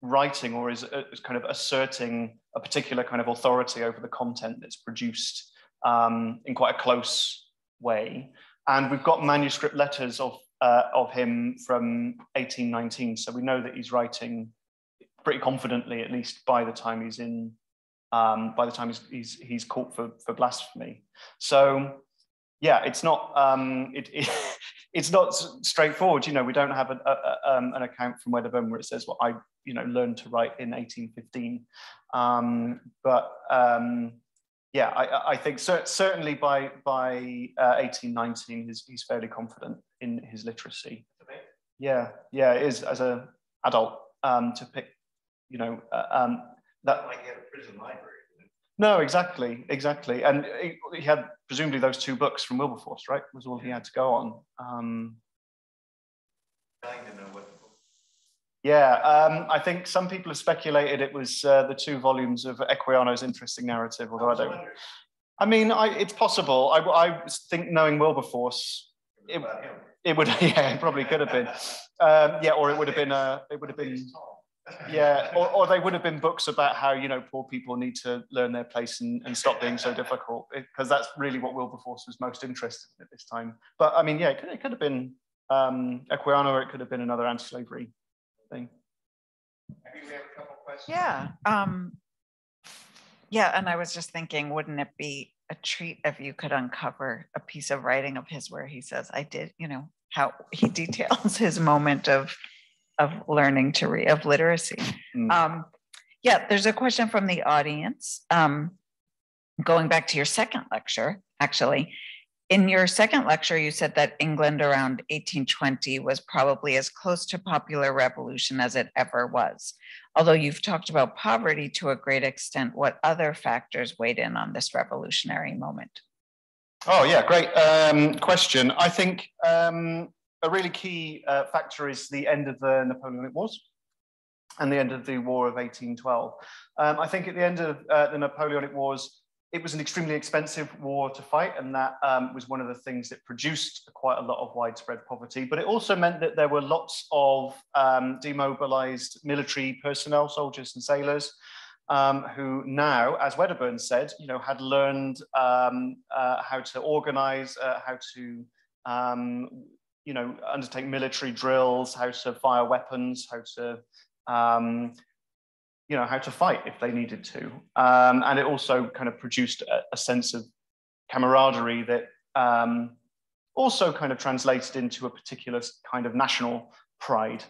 writing, or is kind of asserting a particular kind of authority over the content that's produced in quite a close way. And we've got manuscript letters of him from 1819. So we know that he's writing pretty confidently, at least by the time he's in, by the time he's caught for blasphemy. So yeah, it's not it's not straightforward. You know, we don't have an account from Wedderburn where it says, well, I learned to write in 1815. Yeah, I think certainly by 1819, he's fairly confident in his literacy. Yeah, it is as an adult to pick, that. Like he had a prison library. No, exactly, and he had presumably those 2 books from Wilberforce, right? Was all he had to go on. Trying to know what. Yeah, I think some people have speculated it was the 2 volumes of Equiano's interesting narrative, although I don't. I mean, it's possible. I think knowing Wilberforce, it would, yeah, it probably could have been. Yeah, or it would have been. Yeah, or they would have been books about how poor people need to learn their place and stop being so difficult, because that's really what Wilberforce was most interested in at this time. But I mean, yeah, it could have been Equiano, or it could have been another anti-slavery thing. Maybe we have a couple questions. Yeah, yeah, and I was just thinking, wouldn't it be a treat if you could uncover a piece of writing of his where he says, "I did," how he details his moment of learning to read, of literacy. Yeah, there's a question from the audience. Going back to your second lecture, actually, in your second lecture, you said that England around 1820 was probably as close to popular revolution as it ever was. Although you've talked about poverty to a great extent, what other factors weighed in on this revolutionary moment? Oh yeah, great question. I think a really key factor is the end of the Napoleonic Wars and the end of the War of 1812. I think at the end of the Napoleonic Wars, it was an extremely expensive war to fight, and that was one of the things that produced quite a lot of widespread poverty. But it also meant that there were lots of demobilized military personnel, soldiers and sailors, who now, as Wedderburn said, had learned how to organize, how to undertake military drills, how to fire weapons, how to how to fight if they needed to. And it also kind of produced a sense of camaraderie that also kind of translated into a particular kind of national pride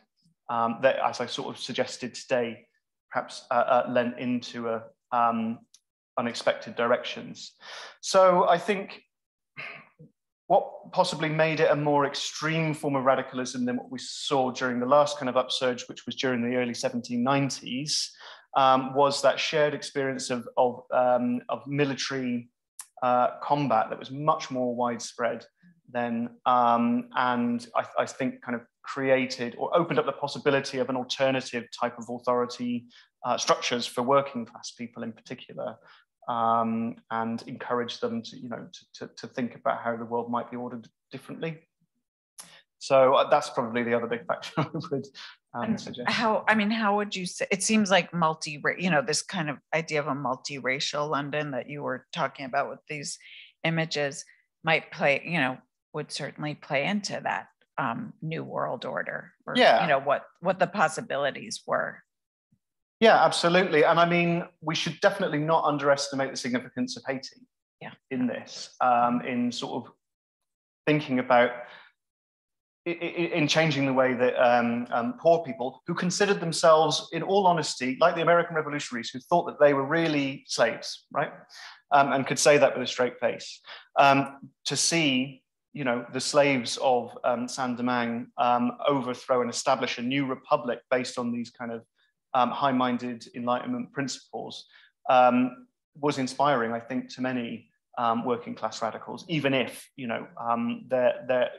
that, as I sort of suggested today, perhaps lent into unexpected directions. So I think what possibly made it a more extreme form of radicalism than what we saw during the last kind of upsurge, which was during the early 1790s, was that shared experience of military combat that was much more widespread then, and I think kind of created or opened up the possibility of an alternative type of authority structures for working class people in particular. And encourage them to think about how the world might be ordered differently. So that's probably the other big factor I would suggest. How would you say, it seems like this kind of idea of a multiracial London that you were talking about with these images might play, would certainly play into that new world order, or what the possibilities were. Yeah, absolutely. And I mean, we should definitely not underestimate the significance of Haiti in this, in sort of thinking about, in changing the way that poor people who considered themselves, in all honesty, like the American revolutionaries, who thought that they were really slaves, right? And could say that with a straight face, to see the slaves of Saint-Domingue overthrow and establish a new republic based on these kind of high-minded Enlightenment principles was inspiring, I think, to many working class radicals, even if their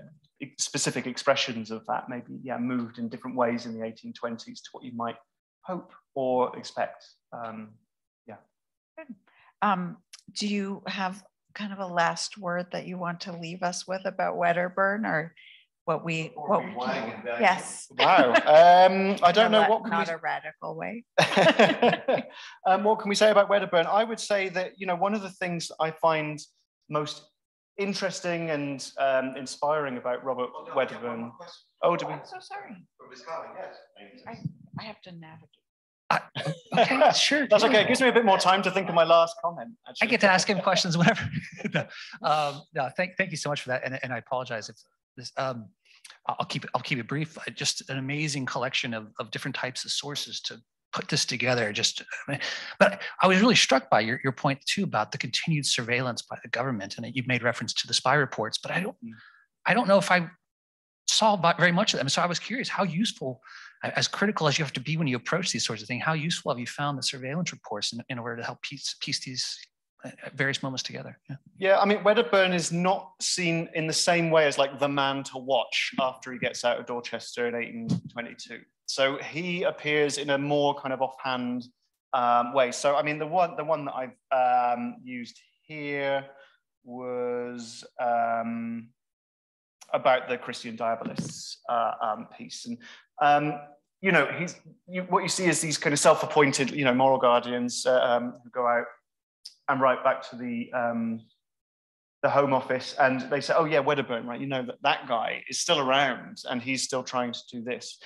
specific expressions of that maybe moved in different ways in the 1820s to what you might hope or expect. Do you have kind of a last word that you want to leave us with about Wedderburn, or what we yes. Wow. I don't know what can not a radical way. What can we say about Wedderburn? I would say that, you know, one of the things I find most interesting and inspiring about Robert Wedderburn. Oh, do we? I'm so sorry. I have to navigate. Okay, sure. That's okay. It gives me a bit more time to think of my last comment. Actually. I get to ask him questions whenever. No, thank you so much for that, and I apologize if this. I'll keep it brief. Just an amazing collection of different types of sources to put this together. But I was really struck by your point too about the continued surveillance by the government, and you've made reference to the spy reports. But I don't know if I saw very much of them. So I was curious how useful, as critical as you have to be when you approach these sorts of things, how useful have you found the surveillance reports in order to help piece these various moments together? Yeah, I mean, Wedderburn is not seen in the same way as like the man to watch after he gets out of Dorchester in 1822. So he appears in a more kind of offhand way. So I mean, the one that I've used here was about the Christian Diabolists piece, and you know, what you see is these kind of self-appointed, you know, moral guardians who go out and write back to the Home Office, and they say, "Oh yeah, Wedderburn, right? You know that guy is still around, and he's still trying to do this."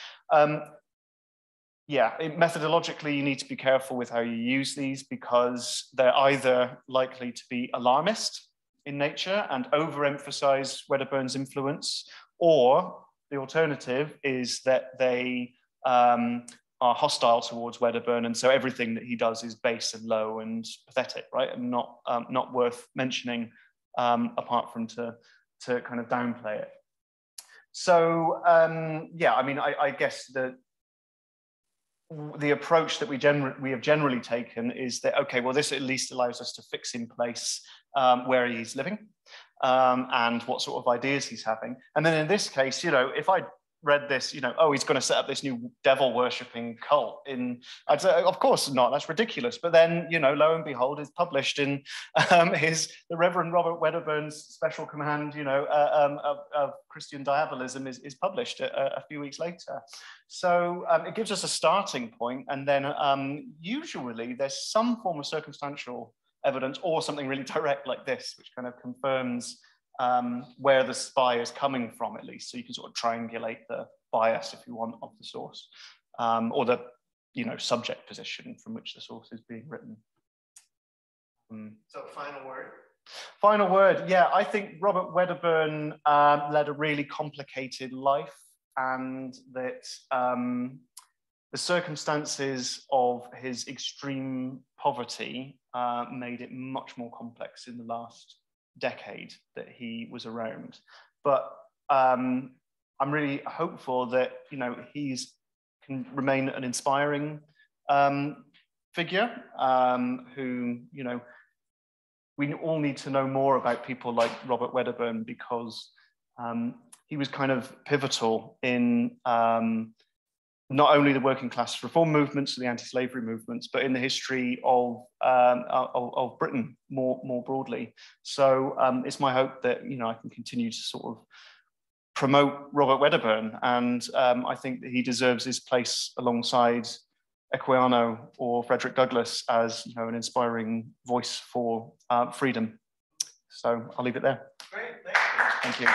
Yeah, methodologically, you need to be careful with how you use these because they're either likely to be alarmist in nature and overemphasize Wedderburn's influence, or the alternative is that they are hostile towards Wedderburn, and so everything that he does is base and low and pathetic, right, and not worth mentioning, apart from to kind of downplay it. So yeah, I mean, I guess the approach that we have generally taken is that, okay, well, this at least allows us to fix in place where he's living and what sort of ideas he's having. And then in this case, you know, if I read this, you know, oh, he's going to set up this new devil worshipping cult I'd say, of course not, that's ridiculous. But then, you know, lo and behold, it's published in the Reverend Robert Wedderburn's special command, you know, of Christian Diabolism is published a few weeks later. So it gives us a starting point, and then usually there's some form of circumstantial evidence or something really direct like this, which kind of confirms where the spy is coming from, at least, so you can sort of triangulate the bias, if you want, of the source, or the, you know, subject position from which the source is being written. So final word? Final word, yeah, I think Robert Wedderburn led a really complicated life, and that the circumstances of his extreme poverty made it much more complex in the last decade that he was around. But I'm really hopeful that, you know, can remain an inspiring figure who, you know, we all need to know more about people like Robert Wedderburn, because he was kind of pivotal in not only the working class reform movements, the anti-slavery movements, but in the history of Britain more broadly. So it's my hope that, you know, I can continue to sort of promote Robert Wedderburn, and I think that he deserves his place alongside Equiano or Frederick Douglass as, you know, an inspiring voice for freedom. So I'll leave it there. Great, thank you.